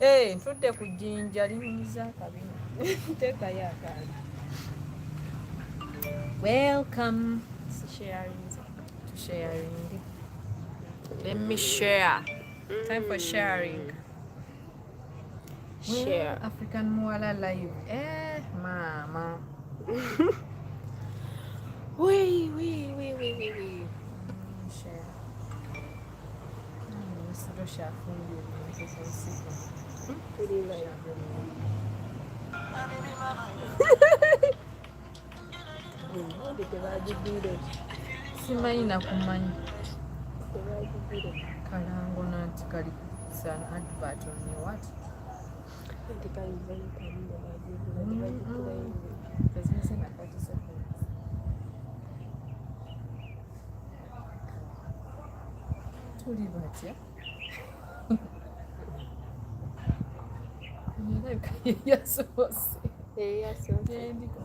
Ntudde ku jjinja linyumiza akabina. Teekayo akaali. Welcome to sharing. Let me share. Time for sharing. Share. African Muala Live. Mama. Oui. Share. Sito shafungiye ku nsigo. Tuli live. Ndi tebagigwire. Simanyi nakumanyi. Tebagigwire. Kalango nanti kali sana advert on your what? Ndi kaliza ntamunda bagigwire. Tebagigwire. Business na 30 seconds. Tuli batya. Yasoose.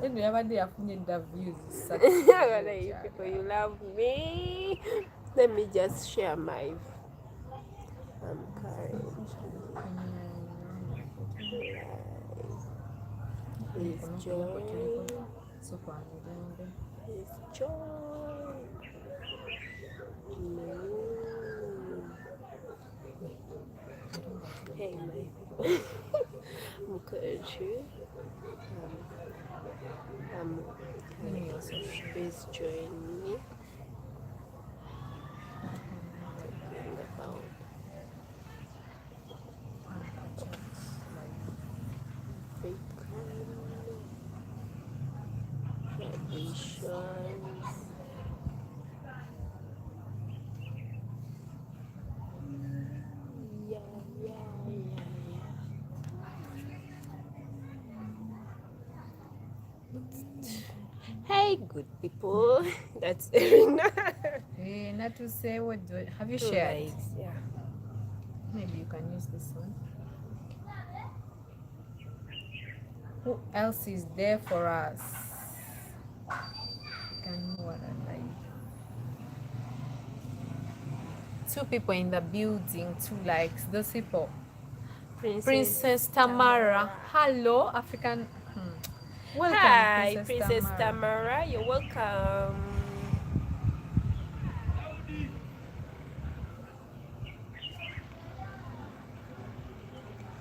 Eno yabadde yafunye dda views. People, you love me. Let me just share my. I'm Please join. Hey, my Mukherjee. Please join me. Talking about traditions. Yeah. Hey, good people. That's Erinah. Not to say what have you shared? Likes, yeah. Maybe you can use this one. Who else is there for us? Can what I like. 2 people in the building, 2 likes. Those people. Princess Tamara. Hello, African. Welcome. Hi, Princess Tamara. You're welcome.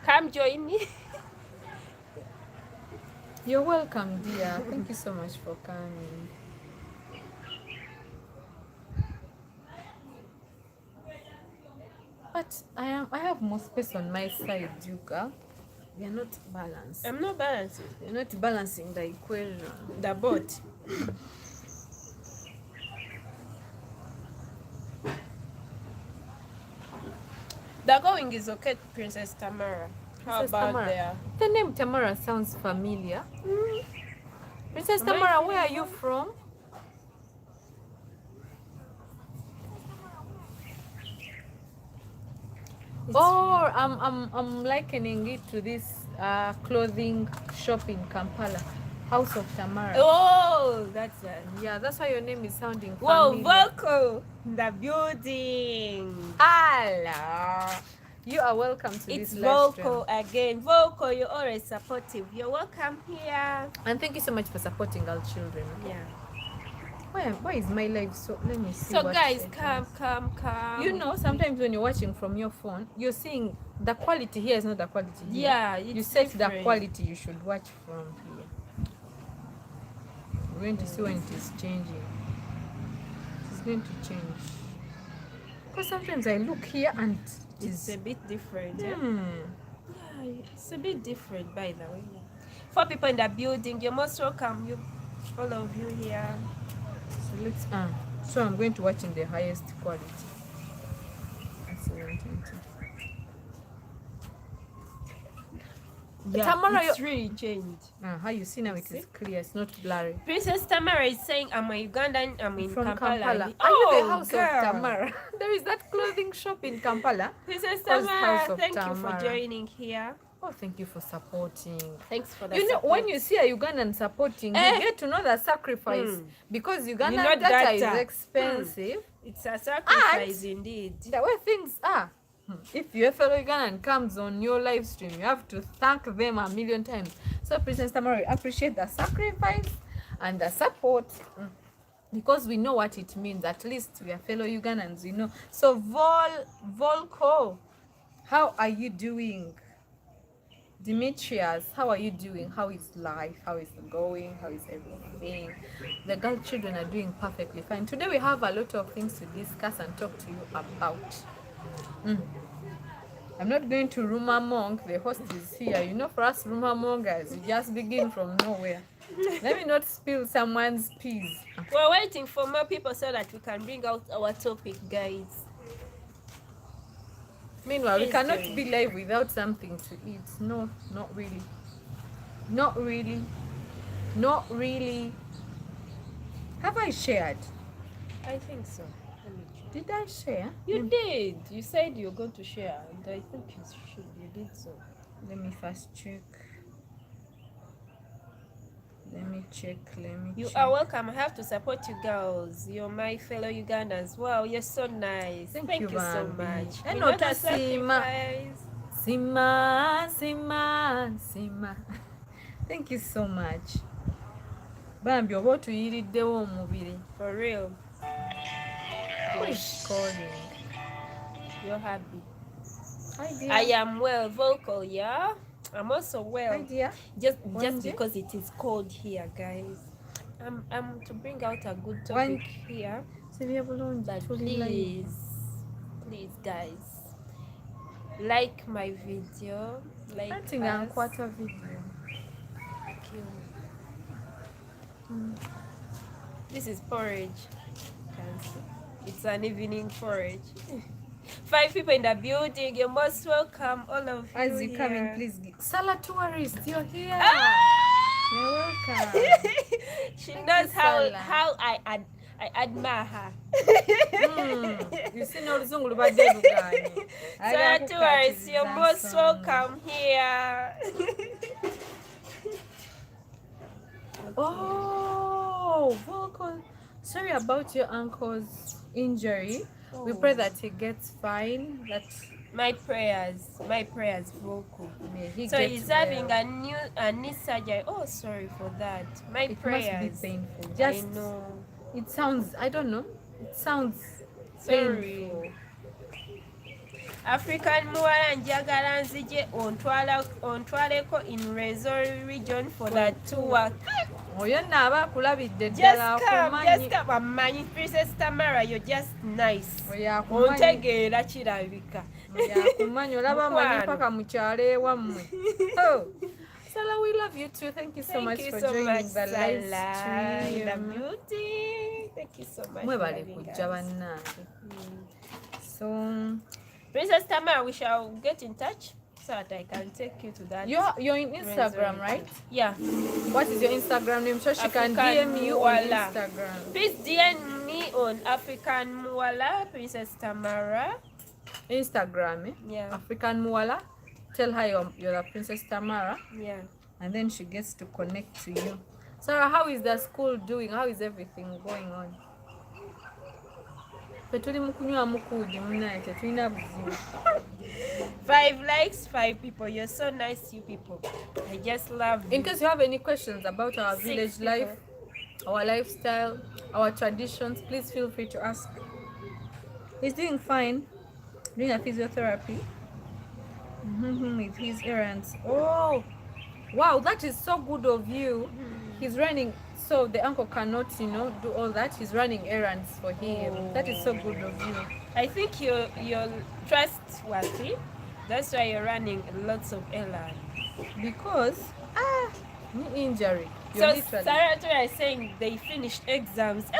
Come join me. You're welcome, dear. Thank you so much for coming. But I have more space on my side, Yuka. We are not balanced. I'm not balancing. You're not balancing the equation. The boat. The going is okay, Princess Tamara. How Princess about Tamara? there? The name Tamara sounds familiar. Princess Tamara, where are you from? Or I'm likening it to this clothing shop in Kampala, House of Tamara. Oh, that's it. Yeah, that's why your name is sounding Whoa, familiar. Volko, the building. Hello. You are welcome to It's this live stream. Volko again. Volko, you're always supportive. You're welcome here. And thank you so much for supporting our children. Yeah. Why is my life so? Let me see. So guys, come. You know, sometimes when you're watching from your phone, you're seeing the quality here is not the quality here. Yeah, you set different. The quality you should watch from here. We're going to see when it is changing. It's going to change. Because sometimes I look here and it's a bit different. Yeah, it's a bit different, by the way. For people in the building, you're most welcome. All of you here. So let's so I'm going to watch in the highest quality. That's 720. Yeah, Tamara, it's really changed. How you see now? It is clear. It's not blurry. Princess Tamara is saying, "I'm a Ugandan. I'm in from Kampala." Are you the House of Tamara? There is that clothing shop in Kampala. Princess Tamara, thank you for joining here. Oh, thank you for supporting. Thanks for that. You know, when you see a Ugandan supporting, you get to know the sacrifice. Because Ugandan data is expensive. It's a sacrifice indeed. The way things are. If your fellow Ugandan comes on your live stream, you have to thank them a million times. So Princess Tamara, we appreciate the sacrifice and the support. Because we know what it means. At least we are fellow Ugandans, you know. So Volko, how are you doing? Demetrius, how are you doing? How is life? How is it going? How is everything? The girl children are doing perfectly fine. Today we have a lot of things to discuss and talk to you about. I'm not going to rumor monk. The host is here. You know, for us rumor mongers, we just begin from nowhere. Let me not spill someone's peas. We're waiting for more people so that we can bring out our topic, guys. Meanwhile, we cannot be live without something to eat. No, not really. Not really. Not really. Have I shared? I think so. Did I share? You did. You said you're going to share, and I think you did so. Let me first check. Let me check. You are welcome. I have to support you girls. You're my fellow Ugandans. Wow, you're so nice. Thank you so much. I know that Sima. Thank you so much. Bambi, oba tuyiriddewo omubiri. For real. Who is calling? You're happy. Hi dear. I am well, vocal, yeah. I'm also well. Hi dear. Just because it is cold here, guys. I'm to bring out a good topic here. But please, guys, like my video. Like us. Video. This is porridge. Can see. It's an evening porridge. 5 people in the building. You're most welcome, all of you. As you come in, please. Salah tourist, you're here. You're welcome. She knows how I admire her. You see no Zungu lubadde. Salah tourist, you're most welcome here. Oh, vocal. Sorry about your uncle's injury. We pray that he gets fine. That my prayers, vocal. So he's having a knee surgery. Oh, sorry for that. It prayers. Must be painful. I know. It sounds. I don't know. It sounds painful. African muwala njagala nzije ontwaleko in Resort region for that tour. Oyo naba akulabidde ddala akumanyi. Just amanyi Princess Tamara, you're just nice. Ontegeera kirabika. Akumanyi olaba amanyi paka mu kyalo ewammwe. Salah, we love you too. Thank you so much for joining the live stream. The beauty. Thank you so much. Mwebale kujja bannange. So Princess Tamara, we shall get in touch so that I can take you to that. You're in Instagram, right? Yeah. What is your Instagram name? So she can DM you on Instagram. Please DM me on African Muwala, Princess Tamara. Instagram, eh? Yeah. African Muwala. Tell her you're the Princess Tamara. Yeah. And then she gets to connect to you. Sarah, how is the school doing? How is everything going on? 5 likes, 5 people. You're so nice, you people. I just love you. In case you have any questions about our village life, our lifestyle, our traditions, please feel free to ask. He's doing fine, doing a physiotherapy with his errands. Oh, wow, that is so good of you. He's running, so the uncle cannot, do all that. He's running errands for him. That is so good of you. I think you're trustworthy. That's why you're running lots of errands. Because injury. So Sarah is saying they finished exams.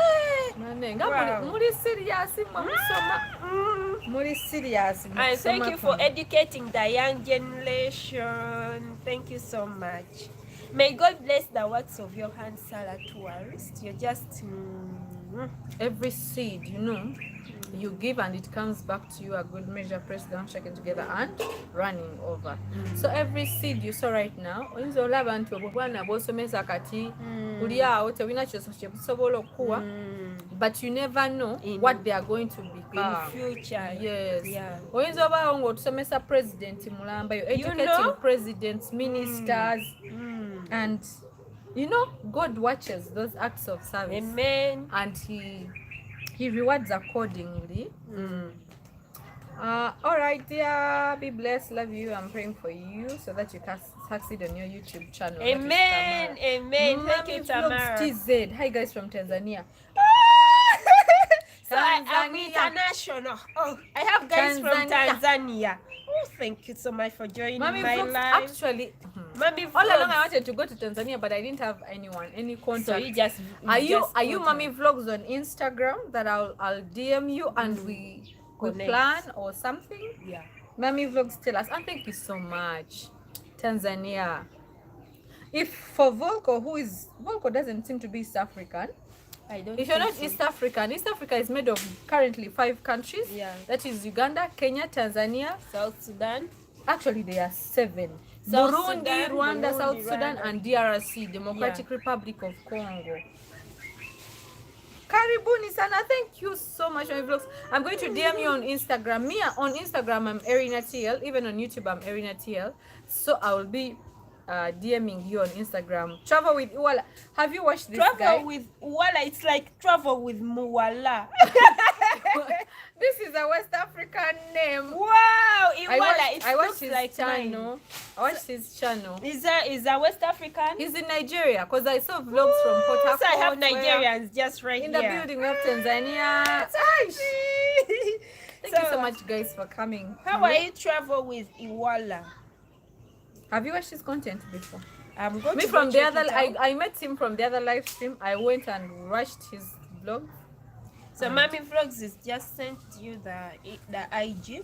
Wow. serious. And thank you for educating the young generation. Thank you so much. May God bless the works of your hands, Salah Tourist. You're just every seed, you give and it comes back to you a good measure, pressed down, shaken together and running over. So every seed you saw right now, but you never know what they are going to become in future. Yes. Yeah. Oyinza obaawo ng'otusomesa president mulamba, you're educating presidents, ministers, and you know God watches those acts of service. Amen. And he rewards accordingly. All right, dear, be blessed, love you. I'm praying for you so that you can succeed on your YouTube channel. Amen. Amen. Thank you, Tamara. TZ. Hi guys from Tanzania. So I'm international. Oh, I have guys from Tanzania. Oh, thank you so much for joining my live. Actually, Mommy all along I wanted to go to Tanzania, but I didn't have any contact. So are you Mommy Vlogs on Instagram that I'll DM you and we plan or something? Yeah. Mommy Vlogs, tell us. And thank you so much, Tanzania. If for Volko, Volko doesn't seem to be East African. If you're not East African, East Africa is made of currently 5 countries. Yeah. That is Uganda, Kenya, Tanzania, South Sudan. Actually, there are 7. Burundi, Rwanda, South Sudan, and DRC, Democratic Republic of Congo. Karibuni sana. Thank you so much, my vlogs. I'm going to DM you on Instagram. Me on Instagram, I'm Erinah TL. Even on YouTube, I'm Erinah TL. So I will be DMing you on Instagram. Travel with Iwala. Have you watched this guy? Travel with Iwala. It's like travel with Muwala. This is a West African name. Wow, Iwala. I watched his like channel. I watched his channel. Is that West African? He's in Nigeria because I saw vlogs from Port Harcourt. So I have Nigerians just right in here. In the building, we have Tanzania. Thank you so much, guys, for coming. How are you travel with Iwala? Have you watched his content before? I'm going to from the other. I met him from the other live stream. I went and watched his vlog. So Mommy Vlogs is just sent you the IG.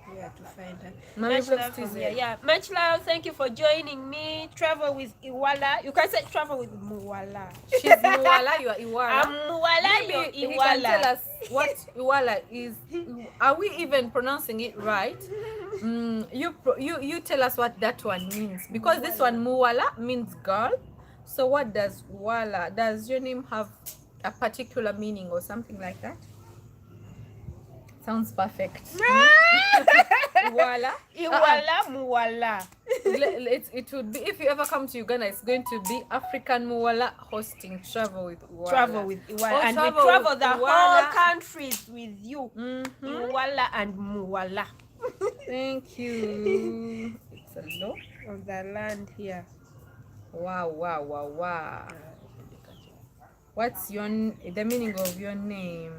Where to find her? Much love from here. Yeah, much love. Thank you for joining me. Travel with Iwala. You can say travel with Muwala. She's Muwala. You are Iwala. I'm Muwala. You're Iwala. He can tell us what Iwala is. Are we even pronouncing it right? You tell us what that one means, because this one Muwala means girl. So what does Wala? Does your name have a particular meaning or something like that? Sounds perfect. Iwala. Muwala. It would be, if you ever come to Uganda, it's going to be African Muwala hosting Travel with Iwala. Travel with Iwala. And we travel the whole countries with you. Iwala and Muwala. Thank you. It's a law of the land here. Wow. What's the meaning of your name?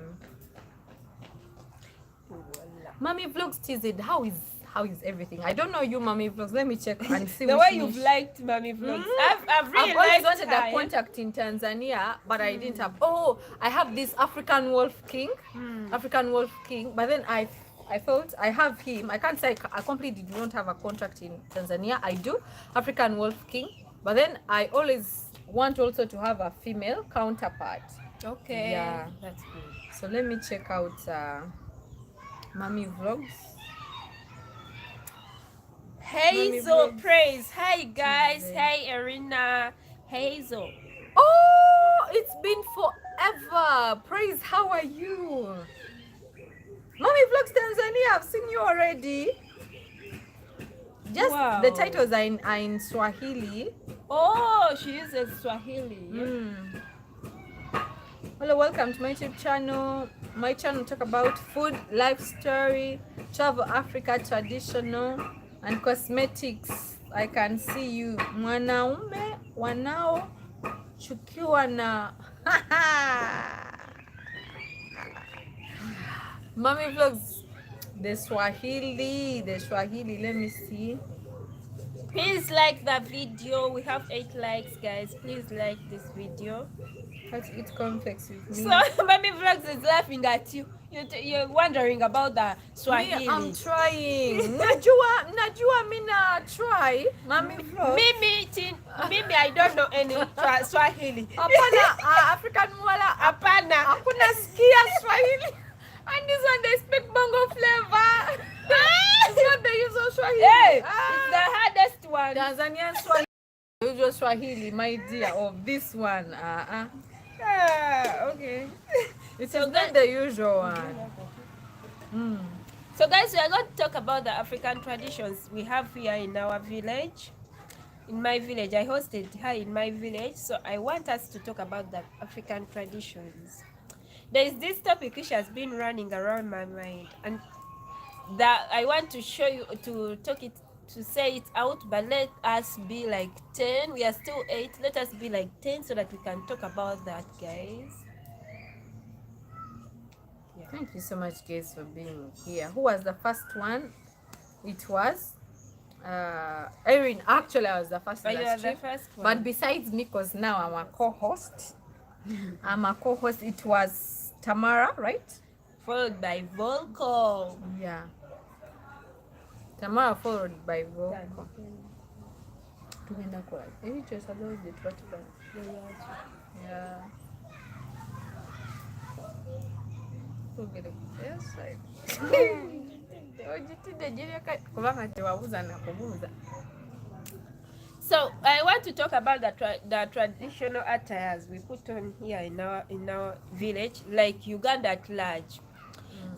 Mommy Vlogs TZ, how is everything? I don't know you, Mommy Vlogs. Let me check and see the way you've liked Mommy Vlogs. I've really always wanted a contact in Tanzania, but I didn't have. Oh, I have this African Wolf King. But then I thought I have him. I can't say I completely did not have a contract in Tanzania. I do, African Wolf King. But then I always want also to have a female counterpart. Okay. Yeah. That's good. So let me check out Mommy Vlogs. Hazel Praise. Hi guys. Hey Erinah. Hazel. Oh, it's been forever. Praise, how are you? Mommy Vlogs Tanzania, I've seen you already. Just the titles are in Swahili. Oh, she uses Swahili. Hello, welcome to my YouTube channel. My channel talk about food, life story, travel, Africa, traditional, and cosmetics. I can see you. Mwanaume wanao chukiwa na Mommy Vlogs, the Swahili, let me see. Please like the video. We have 8 likes, guys. Please like this video. How to eat cornflakes with me. So Mommy Vlogs is laughing at you. You're wondering about the Swahili. I'm trying. Najua mina try. Mommy Vlogs. Mimi, I don't know any Swahili. Apana, African Muwala. Apana. Hakuna skia Swahili. And this one they speak bongo flavor. It's not the usual Swahili. Hey, it's the hardest one. Tanzanian Swahili. Usual Swahili, my dear. Of this one. Okay. It So is not the usual one. So guys, we are going to talk about the African traditions we have here in our village. In my village, I hosted her in my village, so I want us to talk about the African traditions. There is this topic which has been running around my mind, and that I want to show you, to say it out, but let us be like 10. We are still 8. Let us be like 10 so that we can talk about that, guys. Yeah. Thank you so much, guys, for being here. Who was the first one? It was Erin. Actually, I was the first. You are the first one. But besides me, because now I'm a co-host. It was Tamara, right? Followed by Volko. Yeah. Tamara followed by Volko. Yeah. So I want to talk about the traditional attires we put on here in our village, like Uganda at large.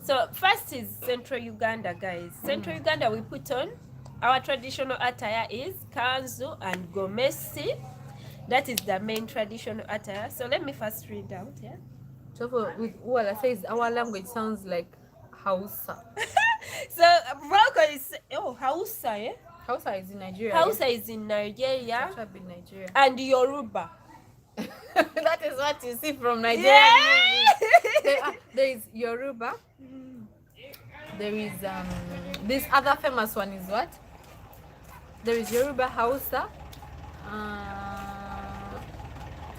So first is Central Uganda, guys. Central Uganda, we put on our traditional attire is kanzu and gomesi. That is the main traditional attire. So let me first read out. Yeah. So with Uwala says our language sounds like Hausa. So Volko is Hausa, eh? Hausa is in Nigeria. Hausa is in Nigeria. Nigeria. And Yoruba. That is what you see from Nigeria. Yeah. There is Yoruba. There is this other famous one is what? There is Yoruba, Hausa.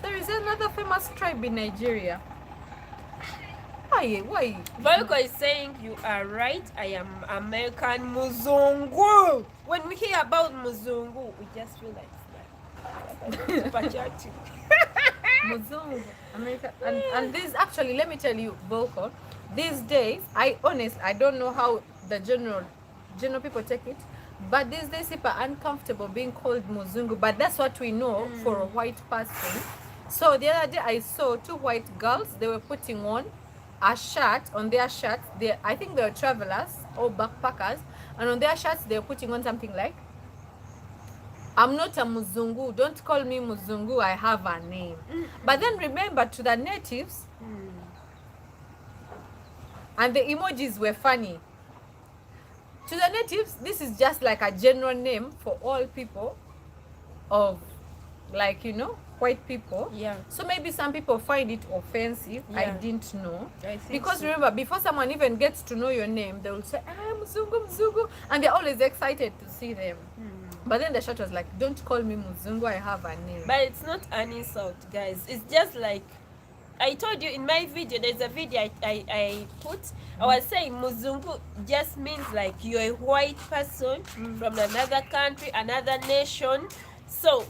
There is another famous tribe in Nigeria. Why? Volko is saying you are right. I am American Muzungu. When we hear about Muzungu, we just feel like patriotic. Muzungu, America, and this actually, let me tell you, Volko, these days, I don't know how the general people take it, but these days people are uncomfortable being called Muzungu, but that's what we know for a white person. So the other day I saw 2 white girls, they were putting on a shirt, on their shirts, I think they were travelers or backpackers, and on their shirts they were putting on something like, I'm not a Muzungu, don't call me Muzungu, I have a name. But then remember, to the natives, and the emojis were funny. To the natives, this is just like a general name for all people of, like, white people. Yeah. So maybe some people find it offensive. Yeah. I didn't know. Because so. Remember, before someone even gets to know your name, they will say, Muzungu. And they're always excited to see them. But then the shot was like, don't call me Muzungu, I have a name. But it's not an insult, guys. It's just like, I told you in my video, there's a video I put, I was saying Muzungu just means like you're a white person from another country, another nation. So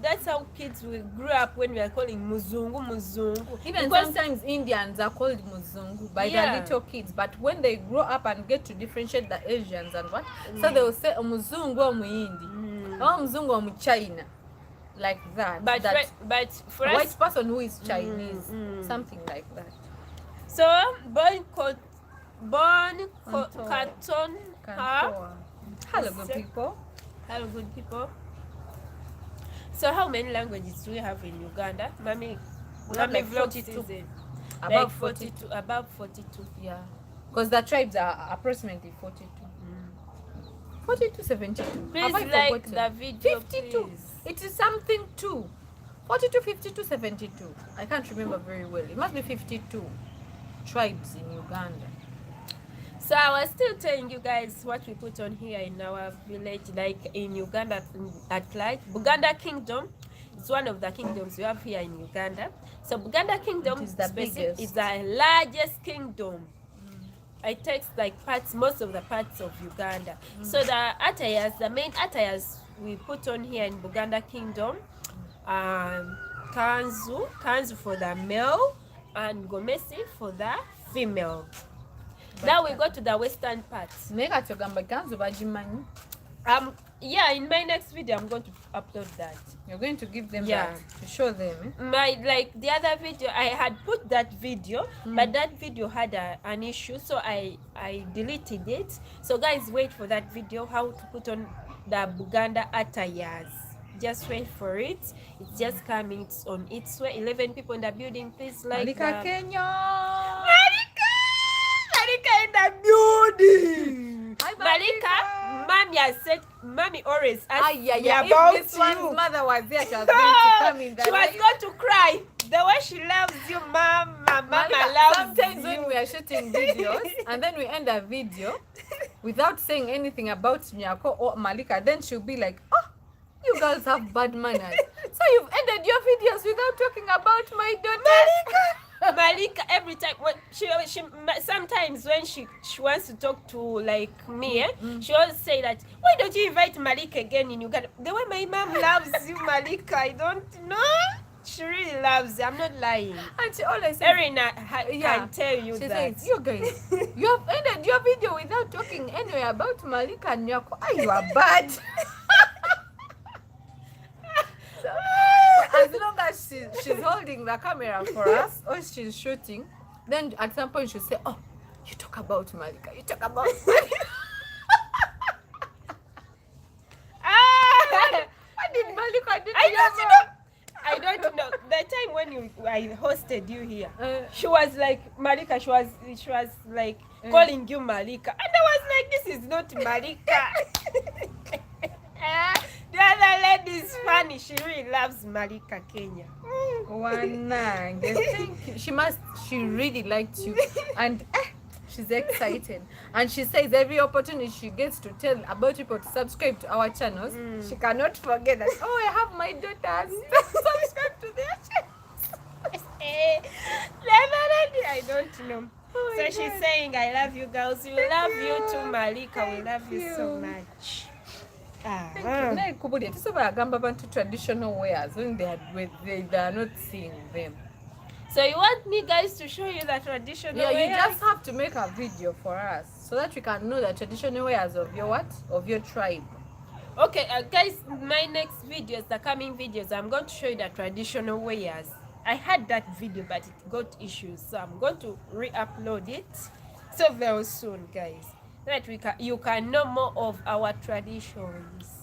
that's how kids will grow up when we are calling Muzungu. Even because sometimes Indians are called Muzungu by the little kids, but when they grow up and get to differentiate the Asians and what, so they will say Muzungu or Muindi, or Muzungu or China, like that. But for a us, white person who is Chinese, something like that. So born Katon. Hello, good people. Hello, good people. So how many languages do we have in Uganda? Mommy like 42. About 42. About 42. Yeah. Because the tribes are approximately 42. 42, 72. Please like the video, 52. please. It is something too. 42, 52, 72. I can't remember very well. It must be 52 tribes in Uganda. So I was still telling you guys what we put on here in our village, like in Uganda at large. Buganda Kingdom is one of the kingdoms we have here in Uganda. So Buganda Kingdom is the largest kingdom. It takes like most of the parts of Uganda. So the attires, the main attires we put on here in Buganda Kingdom, kanzu for the male and gomesi for the female. Now we go to the western parts. Yeah, in my next video I'm going to upload that. You're going to give them that to show them. My, like the other video, I had put that video, but that video had an issue, so I deleted it. So guys, wait for that video, how to put on the Buganda attires. Just wait for it. It's just coming. It's on its way. 11 people in the building. Please like Malika Kenya. Malika in the building. Hi, Malika, mommy has said, mommy always asks me if about this you. one's mother was there, she was going to come in the She was going to cry. The way she loves you, mama. Mama loves sometimes you. when we are shooting videos and then we end a video without saying anything about Nyako or Malika, then she'll be like, oh, you girls have bad manners. So you've ended your videos without talking about my daughter. Malika, every time when she sometimes when she wants to talk to like me, she always say that, why don't you invite Malika again in Uganda? The way my mom loves you, Malika, I don't know. She really loves you. I'm not lying. And she always says, Erinah can tell you she that. says, you guys, you have ended your video without talking anyway about Malika and Nyako. Ah, you are bad. So, as long as she's holding the camera for us or she's shooting, then at some point she'll say, oh, you talk about Malika, you talk about Malika. What did Malika do? I don't know. The time when I hosted you here, she was like Malika. She was like calling you Malika, and I was like, this is not Malika. The other lady is funny. She really loves Malika Kenya. Thank you. She really liked you, and she's excited. And she says every opportunity she gets to tell about people to subscribe to our channels, she cannot forget that. Oh, I have my daughters. Subscribe to their channels. I don't know. Oh, so she's saying, I love you girls. We love you too, Malika. We love you so much. Bagamba bantu traditional wares when they are not seeing them. So you want me guys to show you the traditional wares? Yeah, you just have to make a video for us so that we can know the traditional wares of your what? Of your tribe. Okay, guys, my next videos, the coming videos, I'm going to show you the traditional wares. I had that video, but it got issues, so I'm going to re-upload it so very soon, guys, so that you can know more of our traditions.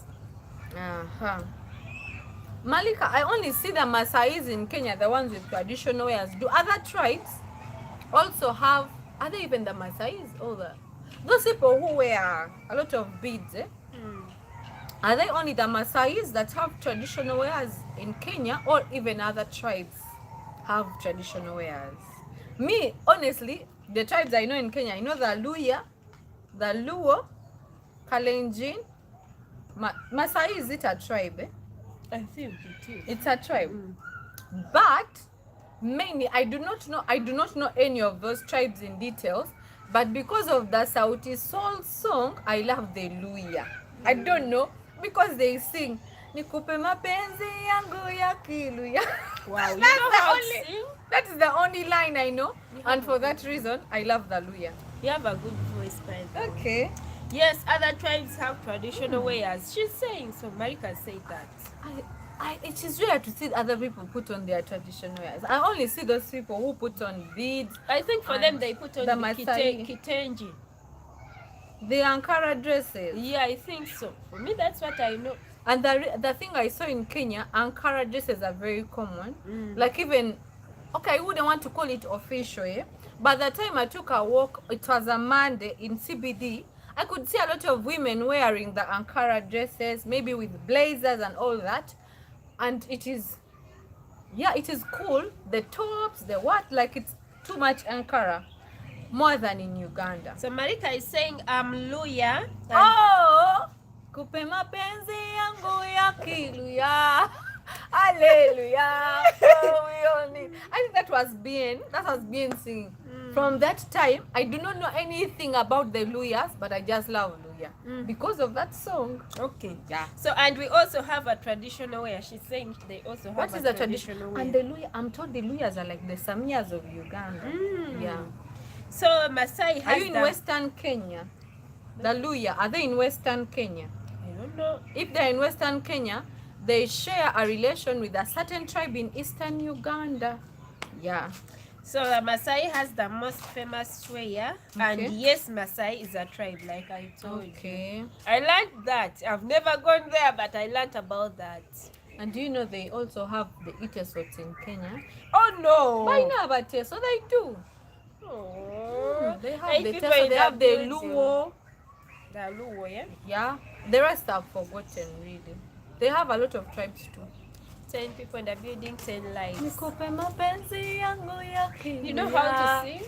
Malika, I only see the Maasais in Kenya, the ones with traditional wares. Do other tribes also have? Are they even the Maasais? Those people who wear a lot of beads? Are they only the Maasais that have traditional wares in Kenya, or even other tribes have traditional wares? Me, honestly, the tribes I know in Kenya, I know the Luya, the Luo, Kalenjin. Maasai, is it a tribe? I think it is. It's a tribe. But mainly, I do not know any of those tribes in details. But because of the Sauti Sol song, I love the Luya. I don't know, because they sing Nikupe mapenzi yangu ya kiluya. Wow, you know how to sing? That is the only line I know, and for that reason, I love the Luya. You have a good voice, by the way. Okay. Yes, other tribes have traditional wares. She's saying so. Marika said that. It is rare to see other people put on their traditional wares. I only see those people who put on beads. I think for them they put on the kitenji. The Ankara dresses. Yeah, I think so. For me, that's what I know. And the thing I saw in Kenya, Ankara dresses are very common. Like even, okay, I wouldn't want to call it official, but the time I took a walk, it was a Monday in CBD, I could see a lot of women wearing the Ankara dresses, maybe with blazers and all that. And it is cool. The tops, the what, like it's too much Ankara, more than in Uganda. So Marika is saying, Luya. Oh, kupe mapenzi yangu ya kiluya. Hallelujah. I think that was Bien singing. From that time, I do not know anything about the Luyas, but I just love Luya because of that song. Okay. Yeah. So, and we also have a traditional wear. She's saying they also have what is a traditional wear? And the Luya, I'm told the Luyas are like the Samias of Uganda. Yeah. So Masai has. Are you in Western Kenya? The Luya, are they in Western Kenya? I don't No. If they're in Western Kenya, they share a relation with a certain tribe in Eastern Uganda. Yeah. So the Maasai has the most famous swear, and yes, Maasai is a tribe, like I told you. I learned that. I've never gone there, but I learned about that. And do you know they also have the Itesots in Kenya? Oh no! Why not? But so they do. Oh. They have the Teso, they have the Luo. The Luo, yeah? Yeah. The rest are forgotten, really. They have a lot of tribes too. 10 people in the building, 10 lives. You know how to sing?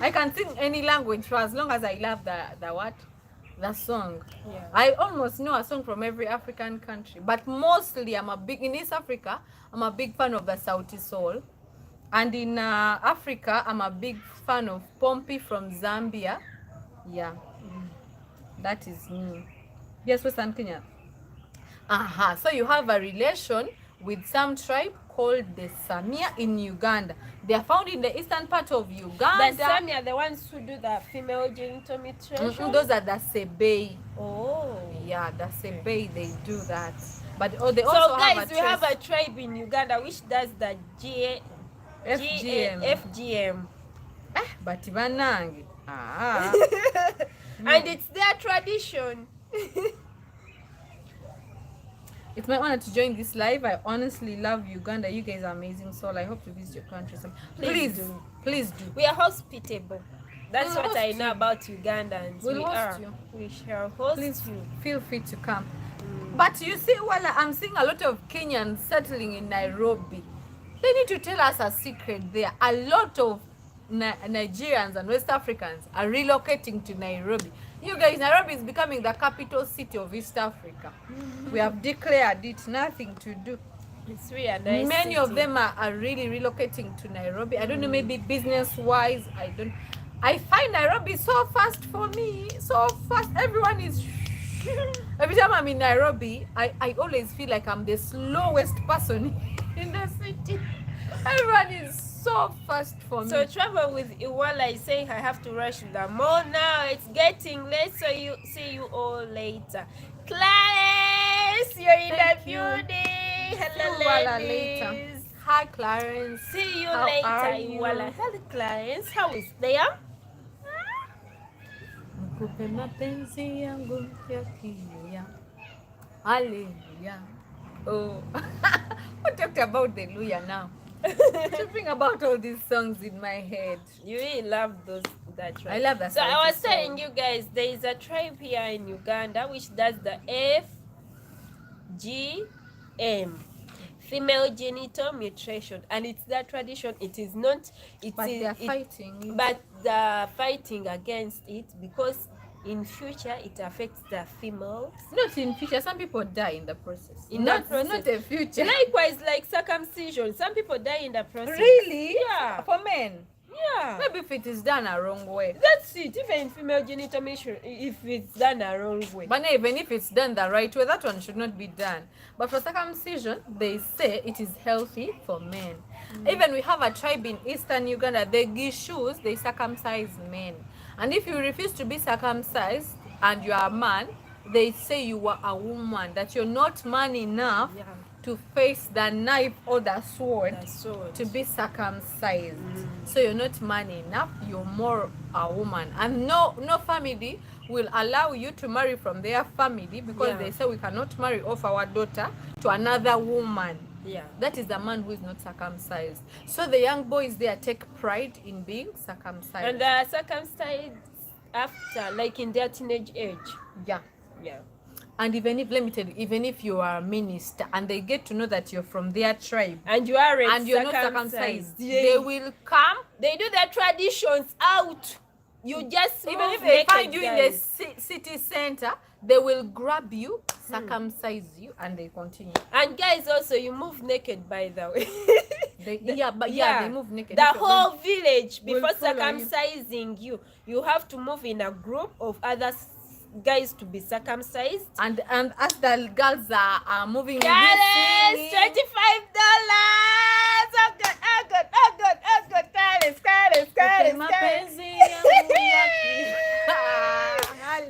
I can sing any language for as long as I love the what? The song. Yeah. I almost know a song from every African country, but mostly in East Africa, I'm a big fan of the Sauti Sol. And in Africa, I'm a big fan of Pompi from Zambia. Yeah. That is me. Yes, Western Kenya. So you have a relation with some tribe called the Samia in Uganda. They are found in the eastern part of Uganda. The Samia, the ones who do the female genital mutilation? Those are the Sebei. Oh. Yeah, the Sebei, they do that. But they also have a we have a tribe in Uganda which does the FGM. But Ivanangi. And it's their tradition. It's my honor to join this live. I honestly love Uganda. You guys are amazing soul. I hope to visit your country sometime. Please do. We are hospitable. That's what I know about Ugandans. We'll host you. We shall host you. Feel free to come. But you see, while I'm seeing a lot of Kenyans settling in Nairobi, they need to tell us a secret there. A lot of Nigerians and West Africans are relocating to Nairobi. You guys, Nairobi is becoming the capital city of East Africa. We have declared it, nothing to do. It's really a nice Many city. of them are really relocating to Nairobi. I don't know, maybe business-wise. I find Nairobi so fast for me. So fast. Everyone is... Every time I'm in Nairobi, I always feel like I'm the slowest person in the city. Everyone is so fast for me. So travel with Iwala is saying I have to rush to the mall now. It's getting late, so see you all later. Clarence, you're in the building. Hello, ladies. Hi, Clarence. See you later, Iwala. Hello, Clarence. How is there? Hallelujah. Oh, we talked about the Hallelujah now. Tripping about all these songs in my head. You really love that tribe. I love that. So I was telling you guys, there is a tribe here in Uganda which does the FGM, female genital mutilation, and it's that tradition. It is not. But they are fighting. But they're fighting against it because in future it affects the females. Not in future. Some people die in the process. Not a future. Likewise, like circumcision, some people die in the process. Really? Yeah. For men. Yeah. Maybe if it is done a wrong way. That's it. Even female genital mutilation, if it's done a wrong way. But even if it's done the right way, that one should not be done. But for circumcision, they say it is healthy for men. Even we have a tribe in eastern Uganda, the Gishus, they circumcise men. And if you refuse to be circumcised and you are a man, they say you are a woman, that you're not man enough to face the knife or the sword to be circumcised. So you're not man enough, you're more a woman. And no family will allow you to marry from their family because they say we cannot marry off our daughter to another woman. Yeah. That is the man who is not circumcised. So the young boys there take pride in being circumcised. And they are circumcised after, like in their teenage age. Yeah. Yeah. And even if, let me tell you, even if you are a minister and they get to know that you're from their tribe and you are and you're not circumcised, they will come. They do their traditions out. You just even if they find you in the city center, they will grab you, circumcise you, and they continue. And guys, also you move naked, by the way. They move naked. The whole village before circumcising you have to move in a group of other guys to be circumcised. And as the girls are moving, $25. Oh God,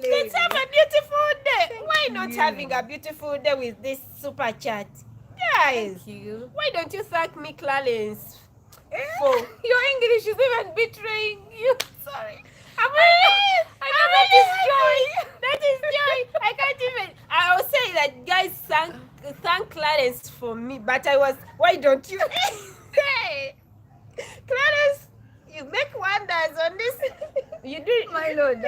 Let's have a beautiful day. I not having a beautiful day with this super chat? Guys, Thank you. Why don't you thank me, Clarence? For your English is even betraying you. Sorry. That is joy. That is joy. I can't even. I was saying that guys thank Clarence for me, but I was. Why don't you? Hey, Clarence, you make wonders on this. You do it, My lord.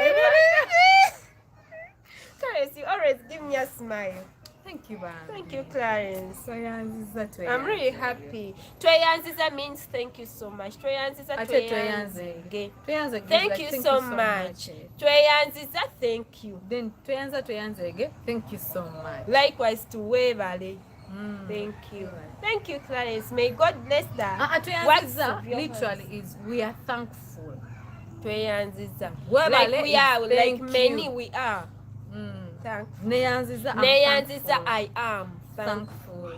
Clarence, you always give me a smile. Thank you, man. Thank you, Clarence. Tweyanziza. I'm really happy. Tweyanziza means thank you so much. Tweyanziza, Tweyanziza. Thank you so much. Tweyanziza, thank you. Then Tweyanziza, thank you so much. Likewise to Wevale. Thank you. Thank you, Clarence. May God bless that. Tweyanziza literally is we are thankful. Tweyanziza. Like we are, like many we are. Thankful. Neyanziza, I am thankful.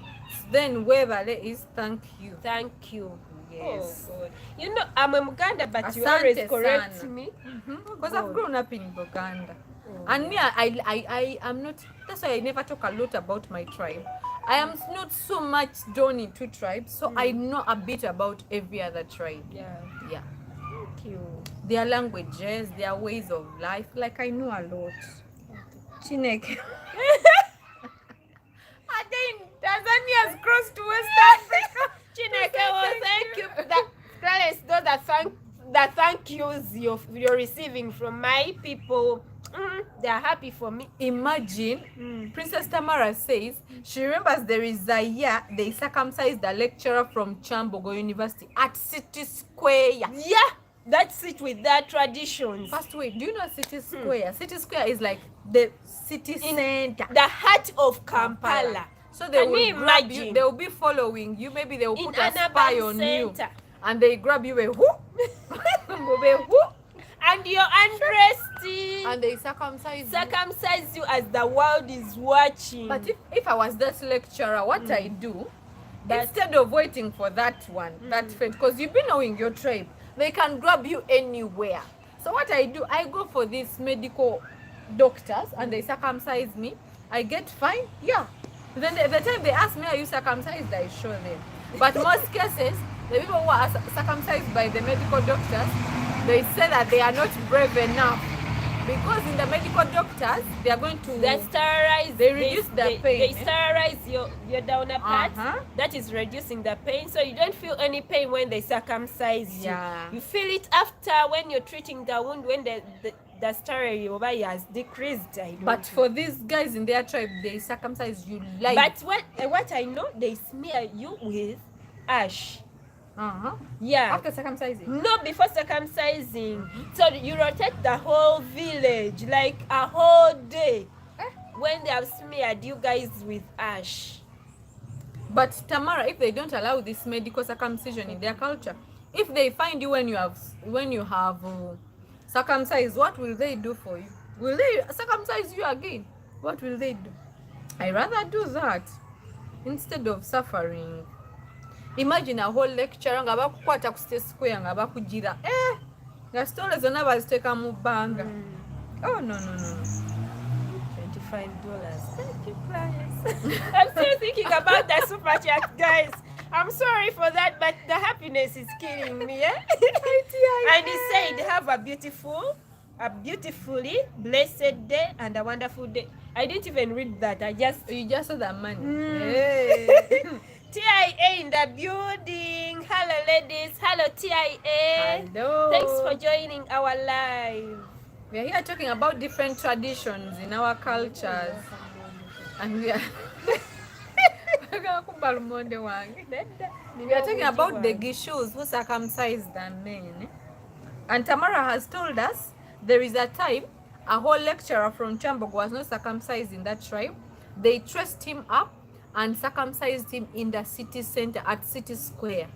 Then Wevale is thank you. Thank you. Yes. Oh, God. You know, I'm a Muganda, but you always correct me. Because I've grown up in Buganda. And me, I am not, that's why I never talk a lot about my tribe. I am not so much drawn into tribes, so I know a bit about every other tribe. Yeah. Thank you. Their languages, their ways of life, like I know a lot. Chineke. Again, Tanzania has crossed to West Africa. Chineke, well, thank you. Clarence, those thank yous you're receiving from my people, they are happy for me. Imagine, Princess Tamara says she remembers there is a year they circumcised a lecturer from Chambogo University at City Square. Yeah, that's it with their traditions. First, wait, do you know City Square? City Square is like the city center, the heart of Kampala. So they will grab you, they will be following you, maybe they will put a spy on you and they grab you a whoop. And you're undressed and they circumcise you as the world is watching. But if I was that lecturer, what I do, instead of waiting for that one, that fate, because you've been knowing your tribe, they can grab you anywhere. So what I do, I go for these medical doctors and they circumcise me. I get fine, then the time they ask me, are you circumcised, I show them. But most cases, the people who are circumcised by the medical doctors, they say that they are not brave enough, because in the medical doctors they are going to sterilize, they reduce the pain. They sterilize your downer part. That is reducing the pain, so you don't feel any pain when they circumcise you. You feel it after when you're treating the wound, when the sterile over has decreased. But for these guys in their tribe, they circumcise you like. But what I know, they smear you with ash. After circumcising? No, before circumcising. So you rotate the whole village like a whole day when they have smeared you guys with ash. But Tamara, if they don't allow this medical circumcision in their culture, if they find you when you have circumcised, what will they do for you? Will they circumcise you again? What will they do? I rather do that instead of suffering. Imagine a whole lecture nga bakukwata ku State Square nga bakugira nga stories zonna baziteeka mu bbanga. Oh no. $25. Thank you, Clarence. I'm still thinking about the super chat, guys. I'm sorry for that, but the happiness is killing me. And he said, have a beautifully blessed day and a wonderful day. I didn't even read that. You just saw that money. TIA in the building. Hello, ladies. Hello, TIA. Hello. Thanks for joining our live. We are here talking about different traditions in our cultures. And we are talking about the Gishus who circumcised the men. And Tamara has told us there is a time a whole lecturer from Chambogo was not circumcised in that tribe. They traced him up and circumcised him in the city center at City Square.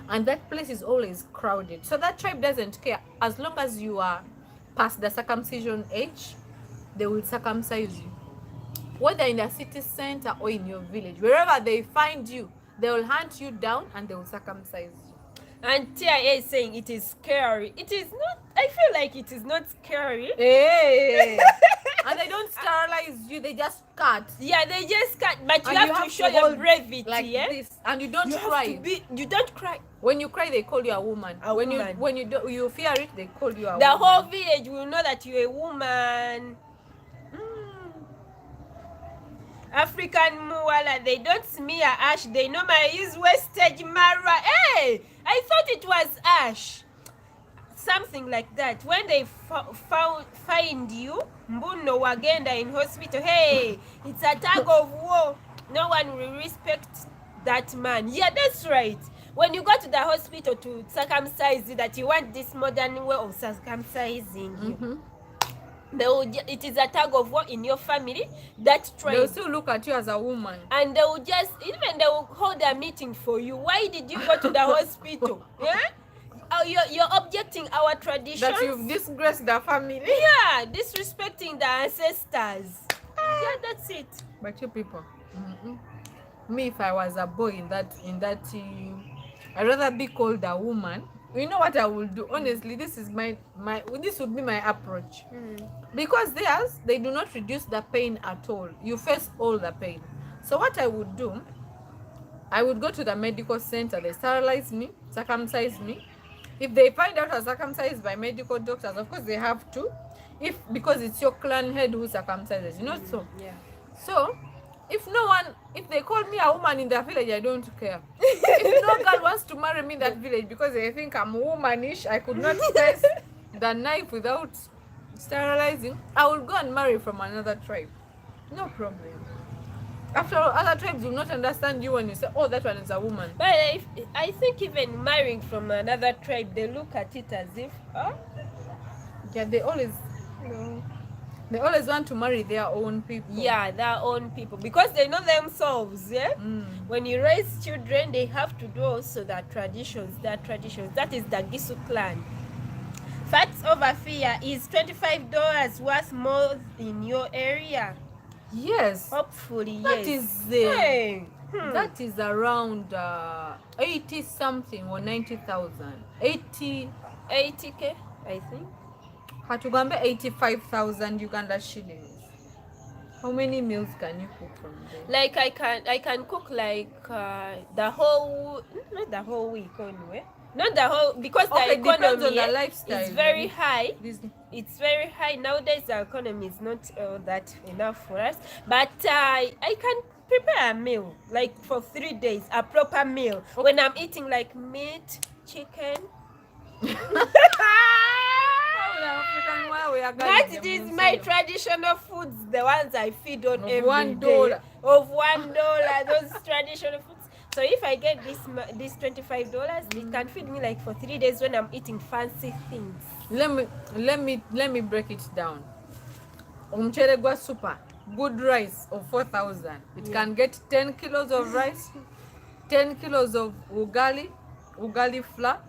And that place is always crowded. So that tribe doesn't care. As long as you are past the circumcision age, they will circumcise you. Whether in the city center or in your village, wherever they find you, they will hunt you down and they will circumcise you. And TIA is saying it is scary. It is not. I feel like it is not scary. Hey. And they don't sterilize you, they just cut. Yeah, they just cut, but you And have to show your bravery, like this, and you don't cry. You don't cry. When you cry, they call you a woman. When you fear it, they call you a woman. The whole village will know that you're a woman. African Muwala, they don't smear ash. They normally use wastage mara. Hey, I thought it was ash. Something like that. When they find you, mbuno wagenda in hospital, hey, it's a tug of war. No one will respect that man. Yeah, that's right. When you go to the hospital to circumcise you, that you want this modern way of circumcising you, it is a tug of war in your family. That tribe, they'll still look at you as a woman, and they will hold a meeting for you. Why did you go to the hospital? Yeah. You're objecting our traditions. That you've disgraced the family. Yeah, disrespecting the ancestors. Yeah, that's it. But you people, me, if I was a boy in that I'd rather be called a woman. You know what I will do? Honestly, this is this would be my approach. Because they do not reduce the pain at all. You face all the pain. So what I would do, I would go to the medical center. They sterilize me, circumcise me. If they find out I was circumcised by medical doctors, of course they have to. Because it's your clan head who circumcises, you know. So yeah. So if they call me a woman in the village, I don't care. If no girl wants to marry me in that village because they think I'm womanish, I could not face the knife without sterilizing, I will go and marry from another tribe. No problem. After all, other tribes will not understand you when you say, oh, that one is a woman. But I think even marrying from another tribe, they look at it as if, yeah, they always want to marry their own people. Yeah, their own people, because they know themselves. Yeah. When you raise children, they have to do also their traditions. That is the Gisu clan. Facts over fear is $25 worth more in your area. Yes. Hopefully, that yes. That is around 80 something or 90,000. 80K, I think. Hatugambe 85,000 Uganda shillings. How many meals can you cook from there? Like I can cook like the whole, not the whole week anyway. Not the whole, because the economy on the lifestyle, is very high. Disney. It's very high nowadays. The economy is not that enough for us. But I can prepare a meal like for 3 days, a proper meal. Okay. When I'm eating like meat, chicken. That is my traditional foods, the ones I feed on every day. Of $1. Those traditional foods. So if I get this $25, it can feed me like for 3 days when I'm eating fancy things. Let me break it down. Umchere gwa super, good rice of 4,000. It can get 10 kilos of rice, 10 kilos of ugali flour,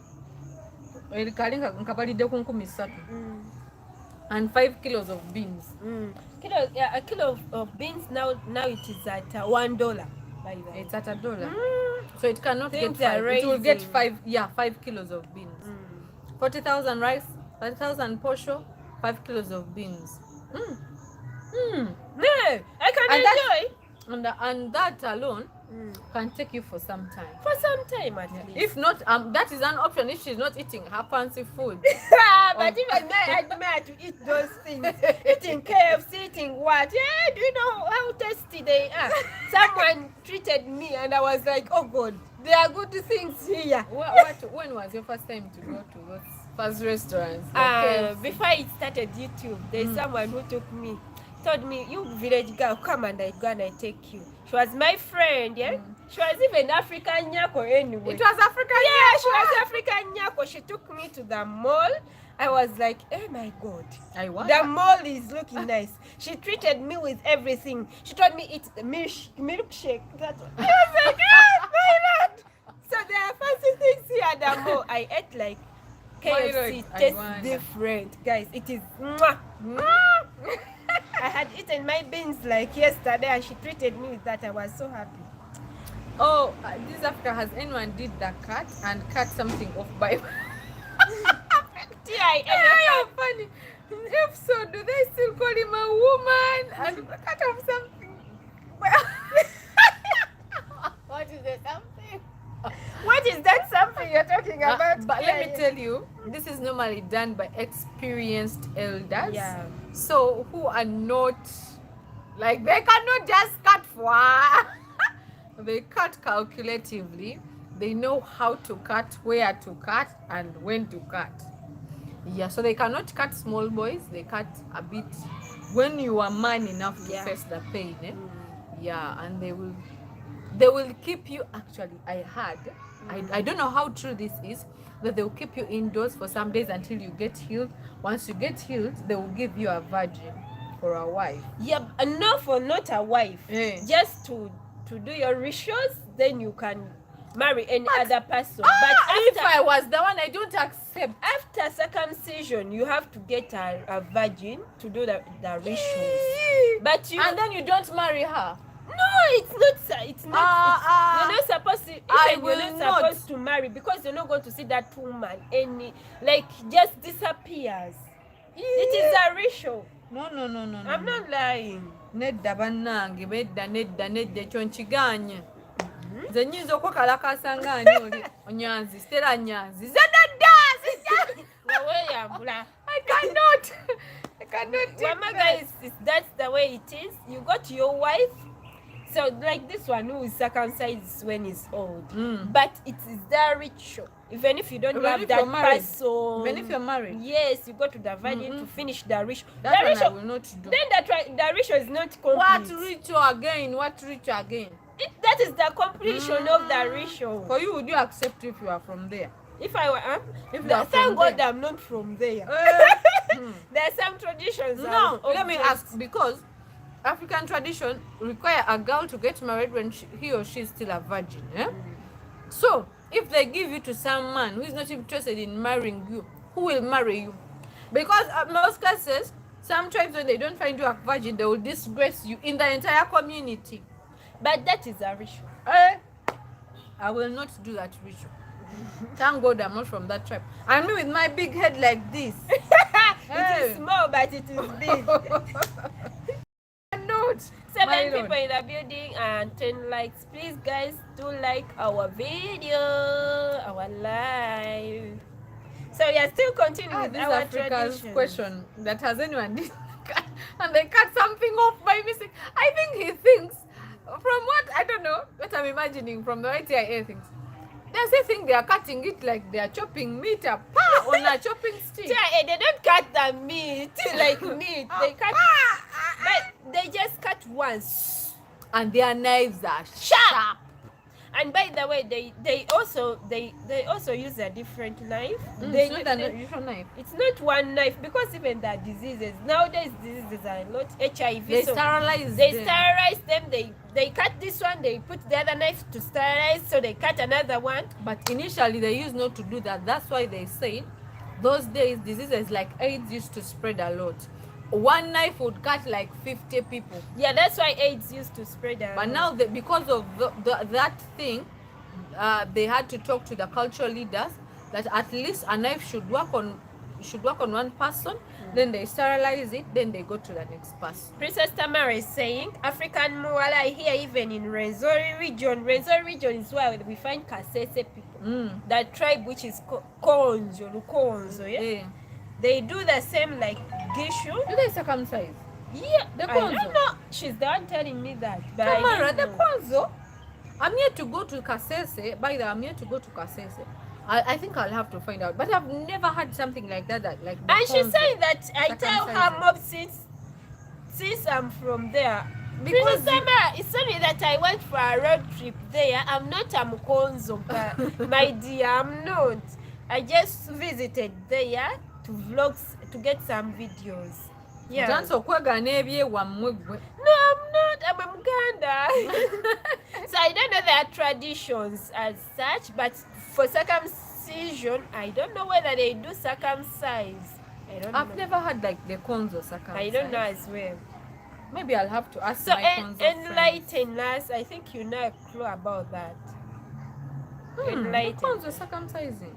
and 5 kilos of beans. A kilo of beans now it is at $1. It's at $1. So it cannot get 5. It will get 5 kilos of beans. 40,000 rice, 30,000 posho, 5 kilos of beans. I can enjoy. And that alone can take you for some time. For some time at least. If not, that is an option if she's not eating her fancy food. But if I admire to eat those things, eating KFC, eating what? Yeah, do you know how tasty they are? Someone treated me and I was like, oh God, there are good things here. When was your first time to go to those first restaurants? Before I started YouTube, there's someone who took me, told me, you village girl, come and I go and I take you. She was my friend, yeah? She was even African Nyako anyway. It was African Nyako? Yeah, she was African Nyako. She took me to the mall. I was like, oh my God. The mall is looking nice. She treated me with everything. She told me it's milkshake. I was like, why not? So there are fancy things here at the mall. I ate like KFC. Tastes different. Guys, it is mwah. I had eaten my beans like yesterday and she treated me with that. I was so happy. Oh, this Africa, has anyone did the cut and cut something off by... Funny. If so, do they still call him a woman? And kind of something. What is it? Something. What is that something you're talking about? But let me tell you, this is normally done by experienced elders. Yeah. So who are not like they cannot just cut for. They cut calculatively. They know how to cut, where to cut, and when to cut. Yeah, so they cannot cut small boys. They cut a bit when you are man enough to face the pain. Yeah, and they will keep you. Actually, I heard. I don't know how true this is, that they will keep you indoors for some days until you get healed. Once you get healed, they will give you a virgin for a wife. Yeah, enough for not a wife. Just to do your rituals, then you can marry any other person. But if I was the one, I don't accept. After circumcision, you have to get a virgin to do the rituals. But and then you don't marry her. No, it's not. It's not. You're not supposed to. You're not supposed to marry, because you're not going to see that woman just disappears. It is a ritual. No. I'm not lying. Nedda bannange nedda ekyo nkiganye. Nze nnyinza okwekalakasa nga ani oli onyanzi Stella Nyanzi zedda weeyambula. I cannot Wama guys, that's the way it is. You go to your wife. So like this one who is circumcised when he's old. But it is the ritual. Even if you don't have that person. Even if you're married. Yes, you go to the virgin to finish the ritual. That one I will not do. Then the ritual is not complete. What ritual again? That is the completion of the ritual. For you, would you accept if you are from there? If I were, thank God I'm not from there. There are some traditions. No, let me ask, because African tradition require a girl to get married when he or she is still a virgin. So, if they give you to some man who is not interested in marrying you, who will marry you? Because most cases, some tribes, when they don't find you a virgin, they will disgrace you in the entire community. But that is a ritual. I will not do that ritual. Thank God I'm not from that tribe. And me with my big head like this. It is small, but it is big. Not 7 people in the building and 10 likes. Please guys, do like our video, our live. So we are still continuing with our tradition. Question that has anyone did and they cut something off by mistake. I think he thinks, from what I don't know, what I'm imagining from the way TIA thinks, they think they are cutting it like they are chopping meat up on a chopping stick. TIA, they don't cut the meat like meat. They cut, but they just cut once. And their knives are sharp. And by the way, they also use a different knife. It's not a usual knife. It's not one knife, because even the diseases nowadays, diseases are a lot. HIV. They sterilize them. They cut this one. They put the other knife to sterilize. So they cut another one. But initially they used not to do that. That's why they say those days diseases like AIDS used to spread a lot. One knife would cut like 50 people. Yeah, that's why AIDS used to spread a lot. But now, because of that thing, they had to talk to the cultural leaders that at least a knife should work on one person. Then they sterilize it. Then they go to the next person. Princess Tamara is saying African Muala here, even in Rwenzori region. Rwenzori region is where we find Kasese people. That tribe which is Lukonzo. Yeah. They do the same like Gishu. Do they circumcise? Yeah, the Konzo. I don't know. She's the one telling me that. But Tamara, the Konzo. I'm here to go to Kasese. By the way, I'm here to go to Kasese. I think I'll have to find out. But I've never had something like that. And she's saying that I tell her mom since I'm from there. Because it's only that I went for a road trip there. I'm not a Mkonzo, my dear. I'm not. I just visited there to vlogs, to get some videos. Yeah. No, I'm not. I'm a Muganda. So I don't know their traditions as such, but for circumcision, I don't know whether they do circumcise. I've never had like the Konzo circumcision. I don't know as well. Maybe I'll have to ask so my Konzo enlighten us. I think you know a clue about that. Enlighten. Konzo circumcising.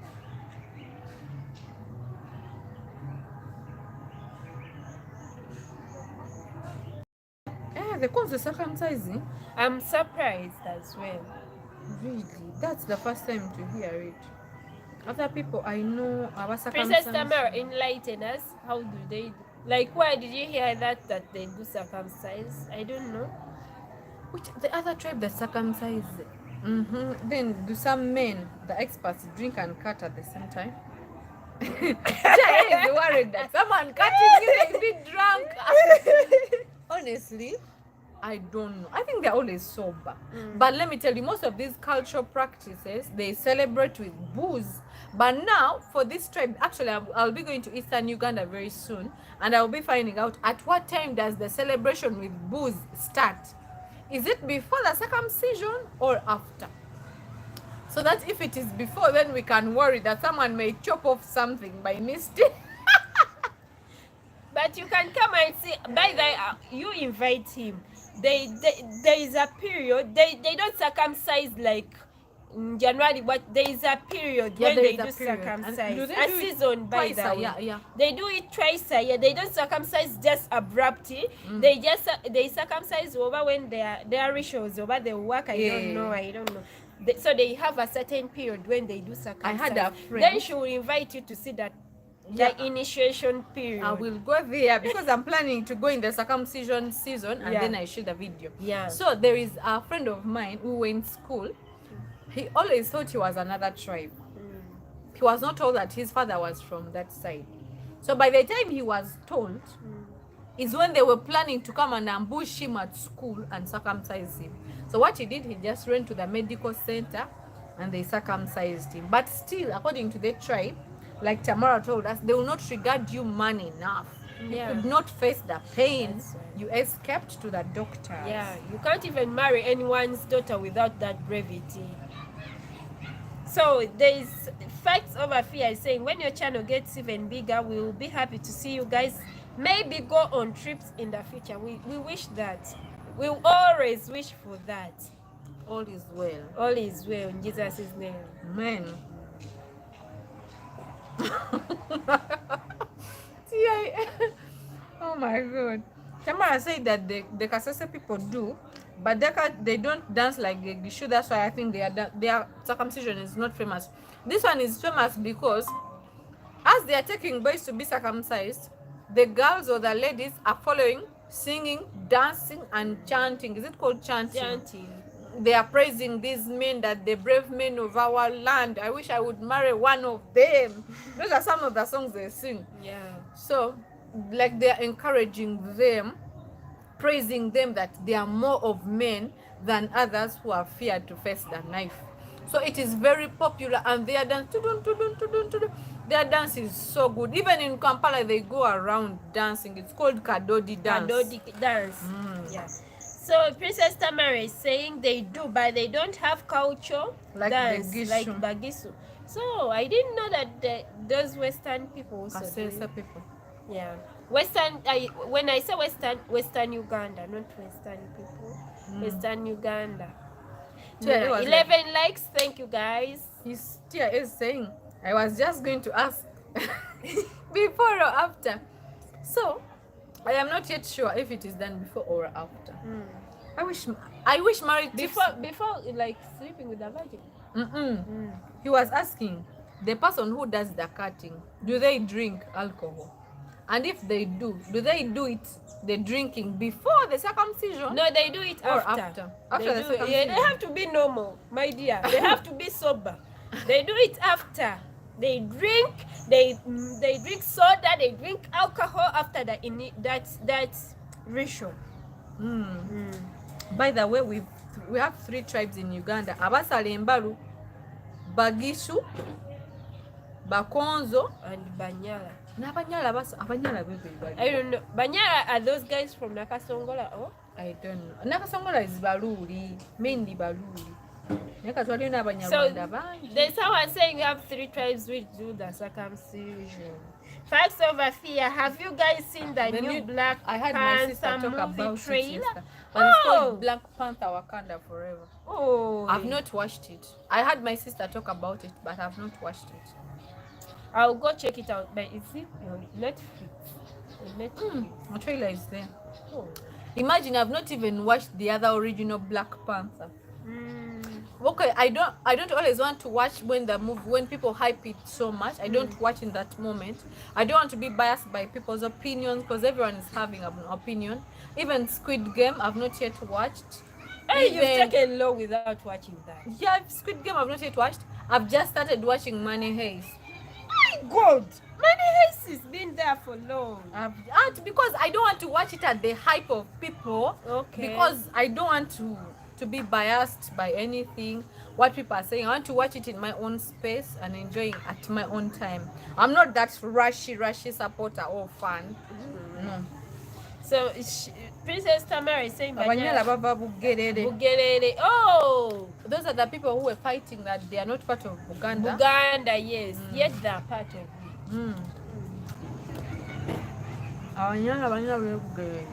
Yeah, the cons of circumcising. I'm surprised as well. Really? That's the first time to hear it. Other people I know are Princess circumcised. Tamara, enlighten us. How do they do? Like, why did you hear that they do circumcise? I don't know. Which the other tribe that circumcise? Then do some men, the experts, drink and cut at the same time? Jay is worried that someone cutting you may be drunk. Honestly, I don't know. I think they're always sober. But let me tell you, most of these cultural practices, they celebrate with booze. But now, for this tribe, actually, I'll be going to Eastern Uganda very soon, and I'll be finding out at what time does the celebration with booze start. Is it before the circumcision or after? So that if it is before, then we can worry that someone may chop off something by mistake. But you can come and see. By the you invite him. There is a period. They don't circumcise like in January, but there is a period when they do circumcise. Do they a do season, by the way. Yeah. They do it twice a year. They don't circumcise just abruptly. They circumcise over when their rituals over the work. I don't know. So they have a certain period when they do circumcise. I had a friend. Then she will invite you to see that. The initiation period. I will go there because I'm planning to go in the circumcision season and then I shoot a video. Yeah. So there is a friend of mine who went to school. He always thought he was another tribe. He was not told that his father was from that side. So by the time he was told, is when they were planning to come and ambush him at school and circumcise him. So what he did, he just went to the medical center and they circumcised him. But still, according to the tribe, like Tamara told us, they will not regard you man enough. Yeah. You could not face the pain. Right. You escaped to the doctor. Yeah, you can't even marry anyone's daughter without that brevity. So there is Facts Over Fear is saying when your channel gets even bigger, we will be happy to see you guys maybe go on trips in the future. We wish that. We always wish for that. All is well. All is well in Jesus' name. Amen. Oh my God. Tamara said that the Kasese people do, but they don't dance like the Gishu. That's why I think their circumcision is not famous. This one is famous because as they are taking boys to be circumcised, the girls or the ladies are following, singing, dancing, and chanting. Is it called chanting? Chanting. They are praising these men, that the brave men of our land. I wish I would marry one of them. Those are some of the songs they sing. Yeah. So, like, they are encouraging them, praising them that they are more of men than others who are feared to face the knife. So it is very popular, and their dance, their dance is so good. Even in Kampala, they go around dancing. It's called Kadodi dance. Kadodi dance. Yes. So Princess Tamara is saying they do, but they don't have culture like dance Bagishu. like Bagisu. So I didn't know that those Western people also do. People. Yeah. Western. When I say Western Uganda, not Western people. Western Uganda. So yeah, 11 likes. Thank you guys. His tear is saying, I was just going to ask before or after. So I am not yet sure if it is done before or after. I wish married before like sleeping with the virgin. He was asking the person who does the cutting, do they drink alcohol? And if they do they do it, the drinking before the circumcision? No, they do it or after. After the circumcision. They have to be normal, my dear. They have to be sober. They do it after. They drink. They drink soda. They drink alcohol after that ritual. By the way, we have 3 tribes in Uganda: Abasalembalu, Bagishu, Bakonzo, and Banyala. Abanyala. I don't know. Banyala are those guys from Nakasongola, or? I don't know. Nakasongola is Baluli, mainly Baluli. So there's someone saying you have 3 tribes which do the circumcision. Facts Over Fear. Have you guys seen the new Black Panther movie trailer? But it's called Black Panther Wakanda Forever. Oh, I've not watched it. I had my sister talk about it, but I've not watched it. I'll go check it out. But is it on Netflix? The trailer is there. Oh. Imagine I've not even watched the other original Black Panther. Okay, I don't always want to watch when people hype it so much. I don't watch in that moment. I don't want to be biased by people's opinions because everyone is having an opinion. Even Squid Game I've not yet watched. Hey, you've taken long without watching that. Yeah, Squid Game I've not yet watched. I've just started watching Money Heist. My God, Money Heist has been there for long. Because I don't want to watch it at the hype of people. Okay. Because I don't want to be biased by anything what people are saying. I want to watch it in my own space and enjoy it at my own time. I'm not that rushy supporter or fan. No. So Princess Tamara is saying Bugerere. Oh, those are the people who were fighting that they are not part of Buganda. Buganda, yes. Yet they are part of it.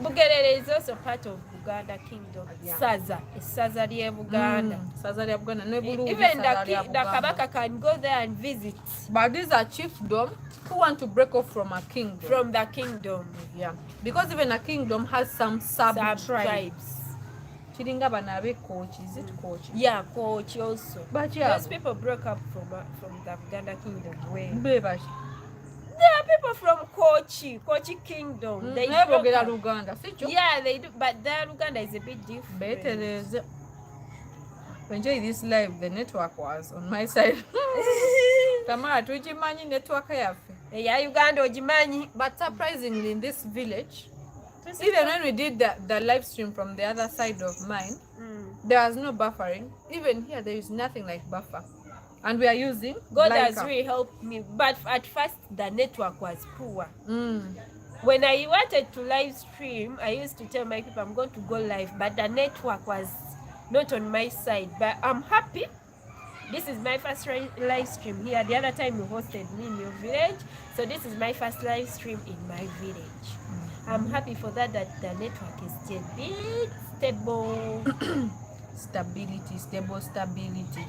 Bugerere is also part of Buganda Kingdom. Yeah. Saza lye Buganda. Saza lye Buganda. Even the Kabaka can go there and visit. But these are chiefdom who want to break off from a kingdom. From the kingdom. Yeah. Because even a kingdom has some sub-tribes. Chiringa banabe coach. Is it coach? Yeah, coach also. But yeah. Those people broke up from the Buganda Kingdom. Where? There are people from Kochi Kingdom. They broke up. Luganda. Yeah, they do, but their Luganda is a bit different. Better. Enjoy this live. The network was on my side. Tamara, tujimanyi network yafe. Yeah, Uganda ojimanyi. But surprisingly, in this village, even when we did the live stream from the other side of mine, there was no buffering. Even here, there is nothing like buffer. And we are using God has really helped me. But at first, the network was poor. When I wanted to live stream, I used to tell my people I'm going to go live, but the network was not on my side. But I'm happy. This is my first live stream here. The other time you hosted me in your village. So this is my first live stream in my village. I'm happy for that the network is still a bit stable. Stability. Stable stability.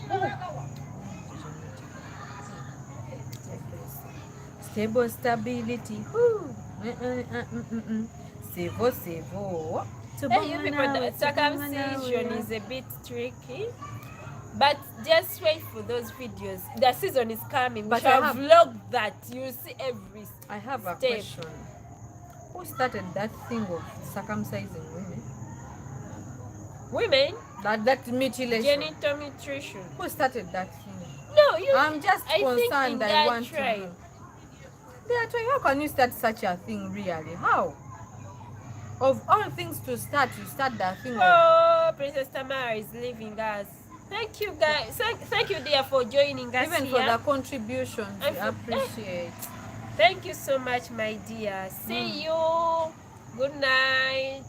Sevo. Hey, you people, the circumcision is a bit tricky. But just wait for those videos. The season is coming. But I have vlogged that. You'll see every step. I have a question. Who started that thing of circumcising women? Women? That mutilation. Genital mutilation. Who started that thing? No, I'm just concerned. I want tribe. to know. They are trying. How can you start such a thing, really? How? Of all things to start, you start that thing. Oh, Princess Tamara is leaving us. Thank you, guys. Thank you, dear, for joining us. Even here. For the contribution, we appreciate. Thank you so much, my dear. See you. Good night.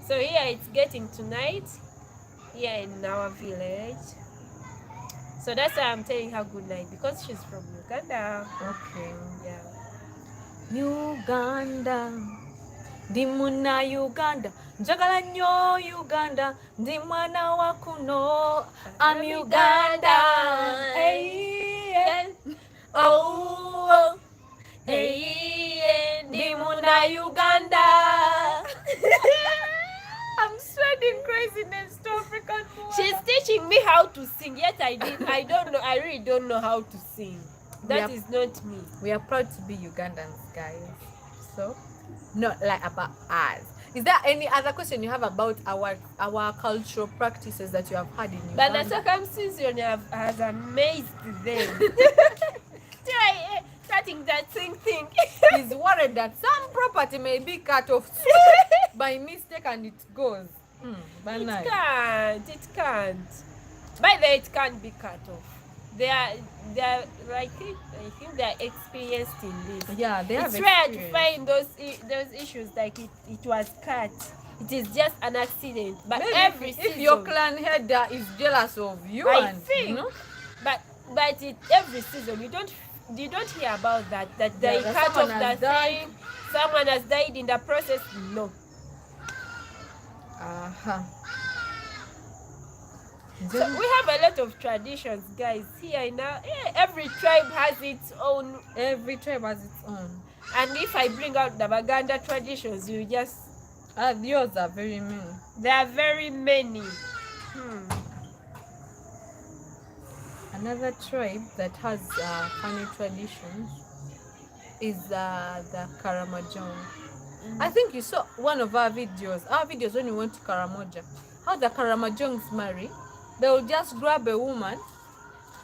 So here it's getting tonight here in our village. So that's why I'm telling her good night, because she's from Uganda. Okay. Yeah. Uganda. Ndi muna Uganda. Njagala nnyo Uganda. Ndi mwana wa kuno. I'm Uganda. Hey. Oh. Hey. Ndi muna Uganda. I'm sweating craziness to African boy. She's teaching me how to sing. Yet I don't know. I really don't know how to sing. That is not me. We are proud to be Ugandans, guys. So, not like about us. Is there any other question you have about our cultural practices that you have had in Uganda? But the circumcision has amazed them. Starting that thing. He's worried that some property may be cut off by mistake and it goes. It can't. By the way, it can't be cut off. They are like I think they are experienced in this. Yeah, they have. It's rare to find those issues like it was cut. It is just an accident. But maybe every season, if your clan head is jealous of you, I think. You know? But every season you don't hear about that they cut off that thing. Someone has died in the process. No. So we have a lot of traditions, guys. Here now, every tribe has its own. Every tribe has its own. And if I bring out the Baganda traditions, you just Yours are very many. There are very many. Another tribe that has funny traditions is the Karamojong. I think you saw one of our videos when we went to Karamoja. How the Karamajongs marry, they will just grab a woman.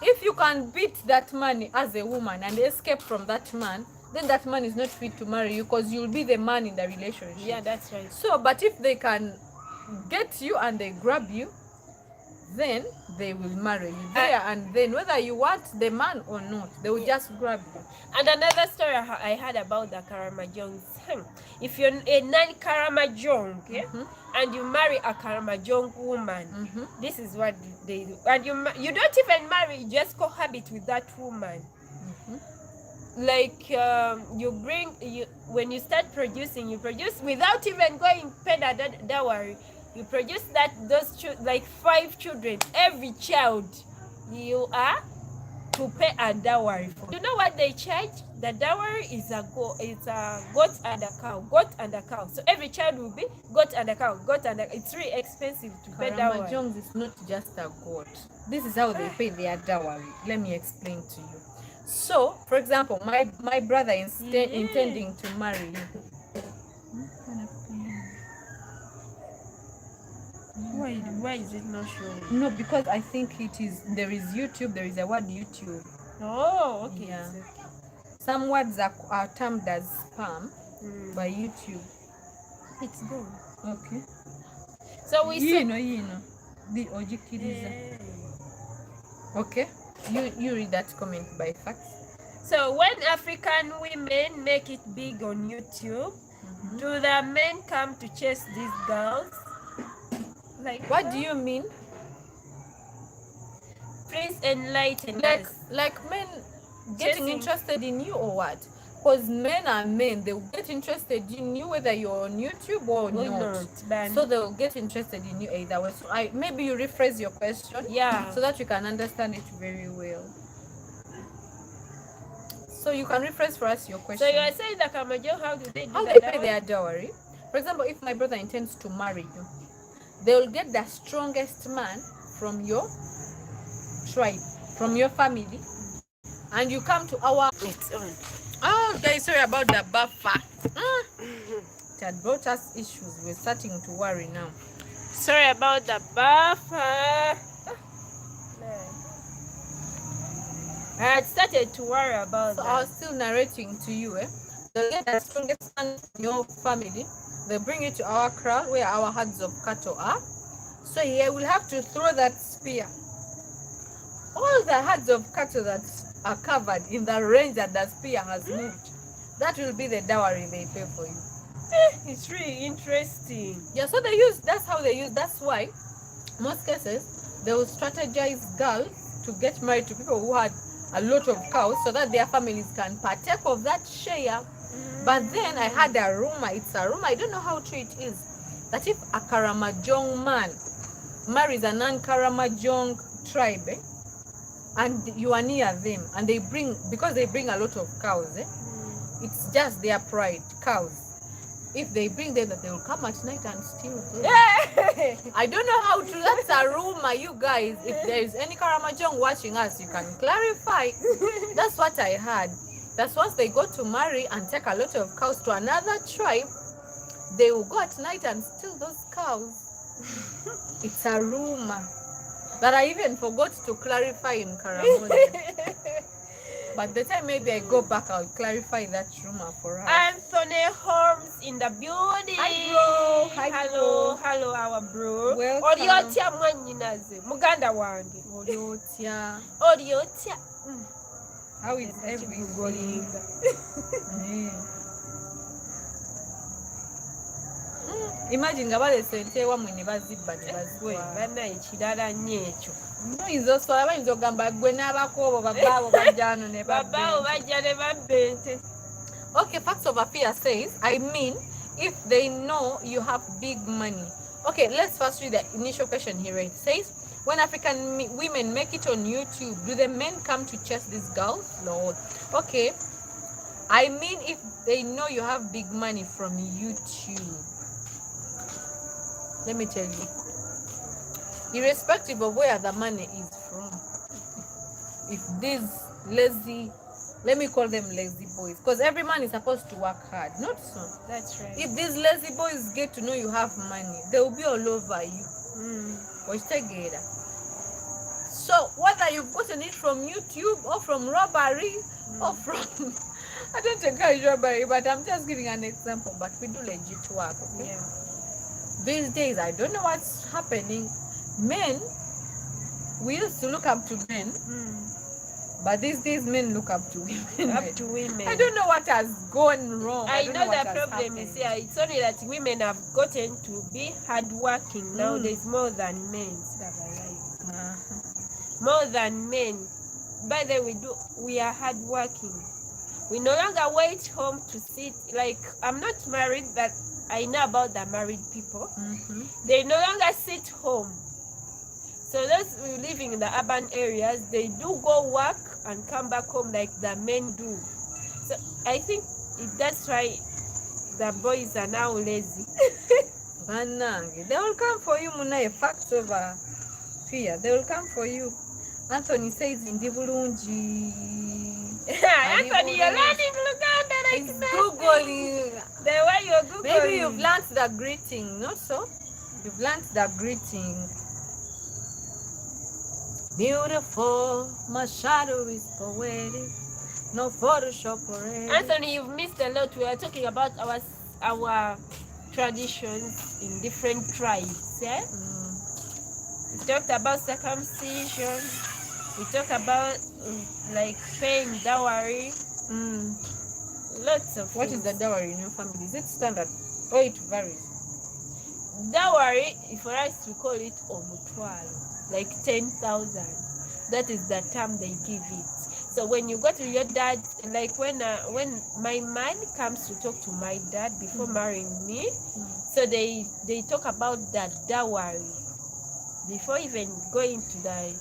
If you can beat that man as a woman and escape from that man, then that man is not fit to marry you because you'll be the man in the relationship. Yeah, that's right. So, but if they can get you and they grab you, then they will marry you there and then, whether you want the man or not, they will just grab you. And another story I heard about the Karamajongs. If you're a non-Karamajong, and you marry a Karamajong woman, this is what they do. And you don't even marry, you just cohabit with that woman. Like when you start producing, you produce without even going pay the dowry. You produce those like 5 children. Every child you are to pay a dowry for. You know what they charge? The dowry is a goat and a cow. Goat and a cow. So every child will be goat and a cow. It's really expensive to pay dowry. Karamojong is not just a goat. This is how they pay their dowry. Let me explain to you. So, for example, my brother intending to marry you. Why is it not showing? No, because I think there is YouTube, there is a word YouTube. Oh, okay. Yeah. Some words are termed as spam by YouTube. It's good. Okay. So we the Ojikiriza. Okay. You read that comment by fact. So when African women make it big on YouTube, do the men come to chase these girls? Like what do you mean? Please enlighten us. Like men getting interested in you or what? Because men are men, they will get interested in you whether you're on YouTube or not. So they will get interested in you either way. So maybe you rephrase your question, so that you can understand it very well. So you can rephrase for us your question. So you are saying that Karamojong, how do they do how they pay their dowry? For example, if my brother intends to marry you, they will get the strongest man from your tribe, from your family, and you come to our... It's on. Oh, guys, sorry about the buffer. It had brought us issues. We're starting to worry now. Sorry about the buffer. I had started to worry about that. I was still narrating to you. They'll get the strongest man from your family. They bring you to our kraal where our herds of cattle are. So he will have to throw that spear. All the herds of cattle that are covered in the range that the spear has moved, that will be the dowry they pay for you. It's really interesting. Yeah, so that's why most cases they will strategize girls to get married to people who had a lot of cows so that their families can partake of that share. But then I had a rumor, I don't know how true it is, that if a Karamojong man marries a non-Karamojong tribe, and you are near them, and because they bring a lot of cows, it's just their pride, cows. If they bring them, that they will come at night and steal them. I don't know how true, that's a rumor, you guys. If there is any Karamojong watching us, you can clarify. That's what I heard. That's once they go to marry and take a lot of cows to another tribe, they will go at night and steal those cows. It's a rumor that I even forgot to clarify in Karamoja. But the time maybe I go back, I'll clarify that rumor for us. Anthony Holmes in the building. Hi, bro. Hello, our bro. Welcome. Oriotia mwanyinaze. Muganda wange. Oriotia. How is everything? Imagine nga balesente wamwe ne bazibba ne bazitwala. Bana ekirala nnyo ekyo. Noyinza osobola bayinza ogamba gwe n'abakoobo babaawo bajja wano ne babaawo bajja ne babba ente. Okay, Facts of Affair says, I mean, if they know you have big money. Okay, let's first read the initial question he read. It says, when African women make it on YouTube, do the men come to chase these girls? Lord. Okay, I mean, if they know you have big money from YouTube. let me tell you, irrespective of where the money is from, if these lazy, let me call them lazy boys, because every man is supposed to work hard, not so. That's right. If these lazy boys get to know you have money, they will be all over you. So whether you've gotten it from YouTube or from robbery or from I don't encourage robbery, but I'm just giving an example. But we do legit work. Okay? Yeah. These days, I don't know what's happening. Men, we used to look up to men, but these days men look up to women. Up to women. I don't know what has gone wrong. I know the problem is here. It's only that women have gotten to be hardworking nowadays more than men. More than men. By the way, we are hardworking. We no longer wait home to sit. Like, I'm not married, but I know about the married people. They no longer sit home. So those living in the urban areas, they do go work and come back home like the men do. So I think that's why the boys are now lazy. They will come for you, Muna. Facts over fear. They will come for you. Anthony says in Divulunji. Anthony, you're learning Luganda like He's that. Googling. The way you're Googling. Maybe you've learnt the greeting, not so? You've learnt the greeting. Beautiful, my shadow is poetic. No Photoshop or anything. Anthony, you've missed a lot. We are talking about our traditions in different tribes. Yeah? We talked about circumcision. We talked about like paying dowry. Lots of What things. is the dowry in your family? Is it standard or it varies? Dowry, for us we call it omutwalo, like 10,000. That is the term they give it. So when you go to your dad, like when my man comes to talk to my dad before marrying me, so they talk about that dowry before even going to the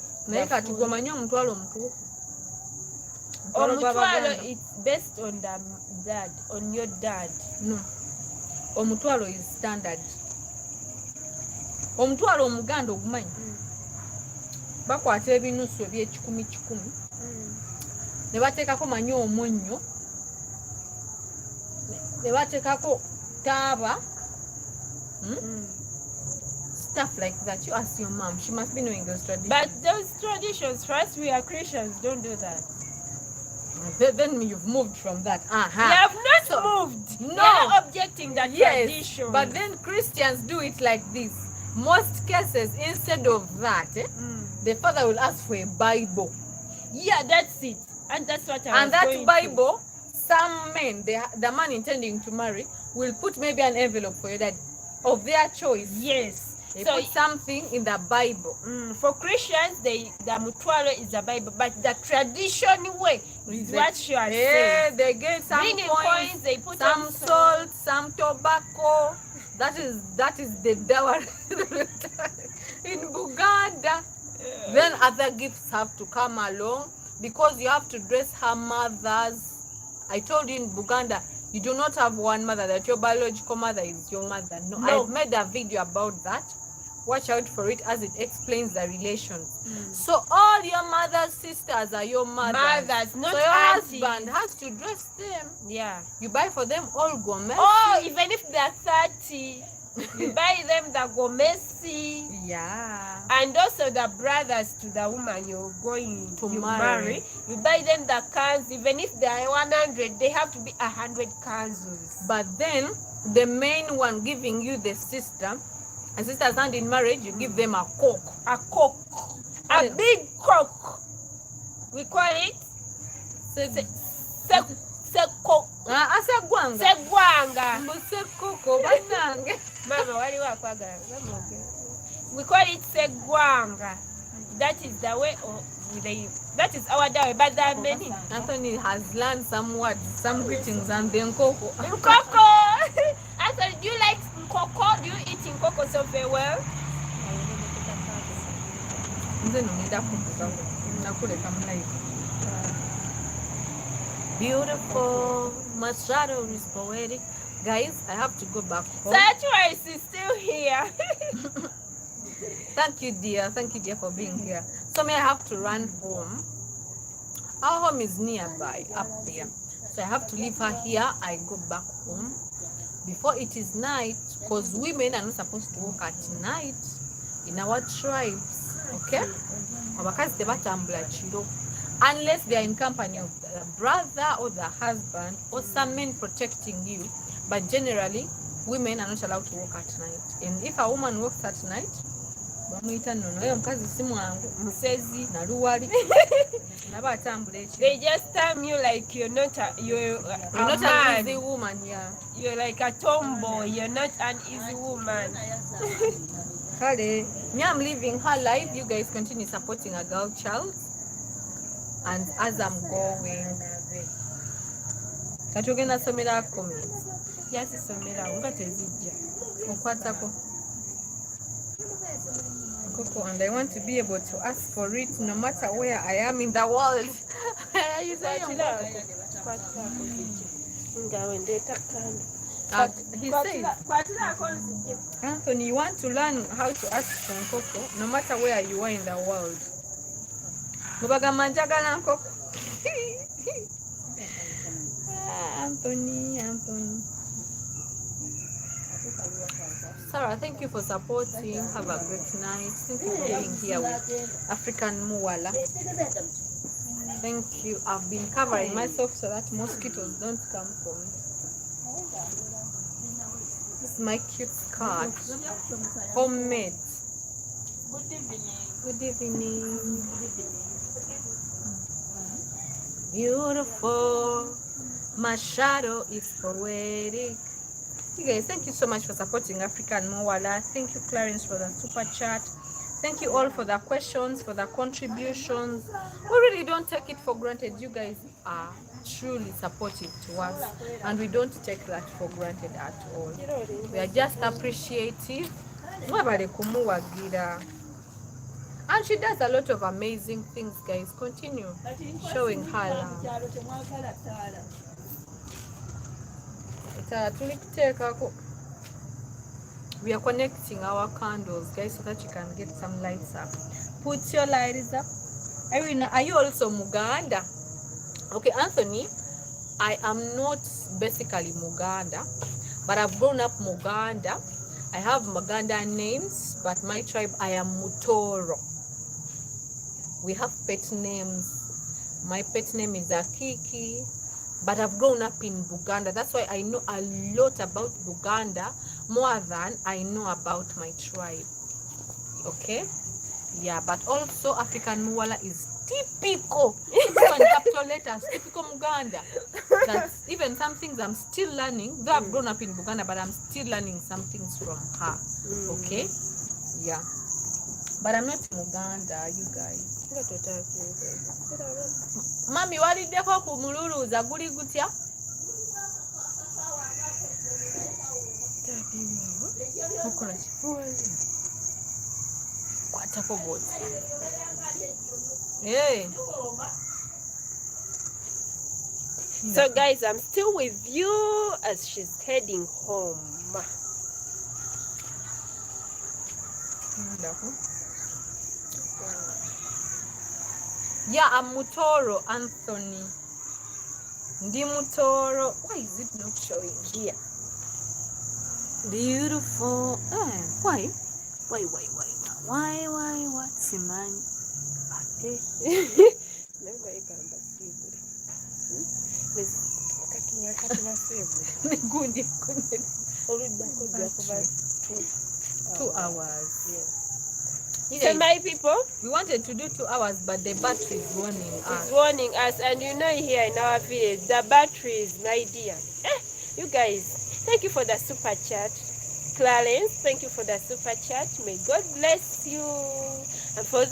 omutwalo. It's based on the dad, on your dad. No, omutwalo is standard. Omutwalo omuganda ogumanyi bakwata ebinusu eby'ekikumi ne bateekako manyo omunnyo ne bateekako taaba, stuff like that. You ask your mom, she must be knowing those traditions. But those traditions, for us, we are Christians, don't do that. Then you've moved from that. We have not moved. No. We are objecting that tradition. But then Christians do it like this. Most cases, instead of that, the father will ask for a Bible. Yeah, that's it. And that's what I was And that going Bible, some men, the man intending to marry, will put maybe an envelope for you that of their choice. Yes. They put something in the Bible. For Christians, the mutwalo is the Bible, but the traditional way is what you are saying. They get some coins, they put some salt, some tobacco. That is the dowry in Buganda. Then other gifts have to come along because you have to dress her mothers. I told you in Buganda, you do not have one mother, that your biological mother is your mother. No. I've made a video about that. Watch out for it as it explains the relations. So all your mother's sisters are your mothers. Not so your aunties. husband has to dress them. Yeah. You buy for them all gomesi. Oh, even if they're 30, you buy them the gomesi. Yeah. And also the brothers to the woman you're going to marry. You buy them the cans. Even if they are 100, they have to be 100 kanzus. But then the main one giving you the sister, and sisters hand in marriage, you give them a coke. A coke. A big coke. We call it Seko. Segwanga. Mama, we call it Segwanga. That is the way that is our dowry, but there are many. Anthony has learned some words, some greetings, and then Nkoko. Nkoko! Anthony, do you like Nkoko? Do you eat Nkoko so very well? Beautiful, my shadow is poetic. Guys, I have to go back home. Saturate is still here. Thank you, dear. Thank you, dear, for being here. So I have to run home. Our home is nearby, up there. So I have to leave her here. I go back home before it is night, because women are not supposed to work at night in our tribes. Okay? Abakazi tebatambula kiro unless they are in company of the brother or the husband or some men protecting you. But generally, women are not allowed to work at night. And if a woman works at night, bamuyita nnono oyo omukazi si mwangu musezi naluwali naba atambula ekiro. They just term you like you're not an easy woman. Yeah, you're like a tomboy, you're not an easy woman. Kale, me, I'm living her life. You guys continue supporting a girl child. And as I'm going, katugenda somera comments. Yes, somera nga tezijja. Okwatako. Coco, and I want to be able to ask for it no matter where I am in the world. You say he said, Anthony, you want to learn how to ask from Coco no matter where you are in the world. Anthony. Sarah, thank you for supporting. Have a great night. Thank you for being here with African Muwala. Thank you. I've been covering myself so that mosquitoes don't come for me. This is my cute skirt. Homemade. Good evening. Beautiful. My shadow is poetic. You guys, thank you so much for supporting African Muwala. Thank you, Clarence, for the super chat. Thank you all for the questions, for the contributions. We really don't take it for granted. You guys are truly supportive to us, and we don't take that for granted at all. We are just appreciative. And she does a lot of amazing things, guys. Continue showing her love. We are connecting our candles, guys, so that you can get some lights up. Put your lights up. Erinah, are you also Muganda? Okay, Anthony, I am not basically Muganda, but I've grown up Muganda. I have Muganda names, but my tribe, I am Mutoro. We have pet names. My pet name is Akiki, but I've grown up in Buganda. That's why I know a lot about Buganda, more than I know about my tribe. Okay? Yeah, but also African Muwala is typical. Even capital letters, typical Muganda. That's even some things I'm still learning. Though I've grown up in Buganda, but I'm still learning some things from her. Okay? Yeah. But I'm not Muganda, you guys. Mami, waliddeko ku mululuuza guli gutya? Kwatako bwoti. Hey. So guys, I'm still with you as she's heading home. Yeah, I'm Mutoro, Anthony. Ndi Mutoro. Why is it not showing here? Beautiful. Why? Why? Simani. Gundi. 2 hours. Yeah. So my people, we wanted to do 2 hours, but the battery is warning us. It's warning us, and you know here in our village, the battery is my dear. You guys, thank you for the super chat. Clarence, thank you for the super chat. May God bless you. And for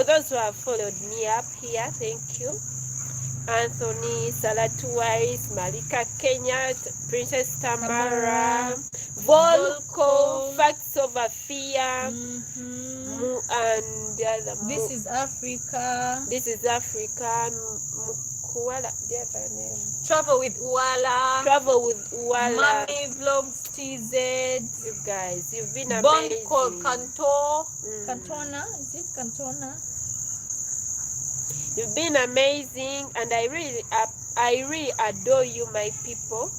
those who have followed me up here, thank you. Anthony, Salatu Wise, Malika Kenya, Princess Tamara, Volko, Facts Over Fear, and the other. This is Africa. This is Africa. Kuala. Do you have a name? Travel with Uwala. Travel with Uwala. Mommy Vlogs TZ. You guys, you've been Bond amazing. called Cantor. Cantona. Is it Cantona? You've been amazing, and I really adore you, my people.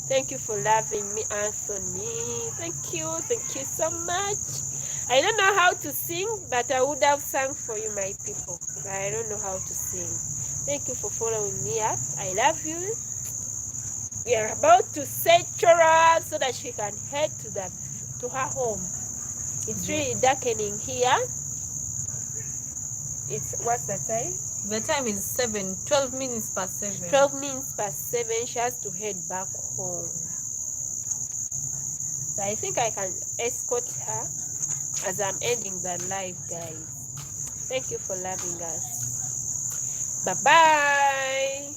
Thank you for loving me, Anthony. Thank you so much. I don't know how to sing, but I would have sung for you, my people. I don't know how to sing. Thank you for following me up. I love you. We are about to set her up so that she can head to her home. It's really darkening here. What's the time? The time is 12 minutes past 7. 12 minutes past 7. She has to head back home. So I think I can escort her as I'm ending the live, guys. Thank you for loving us. Bye-bye.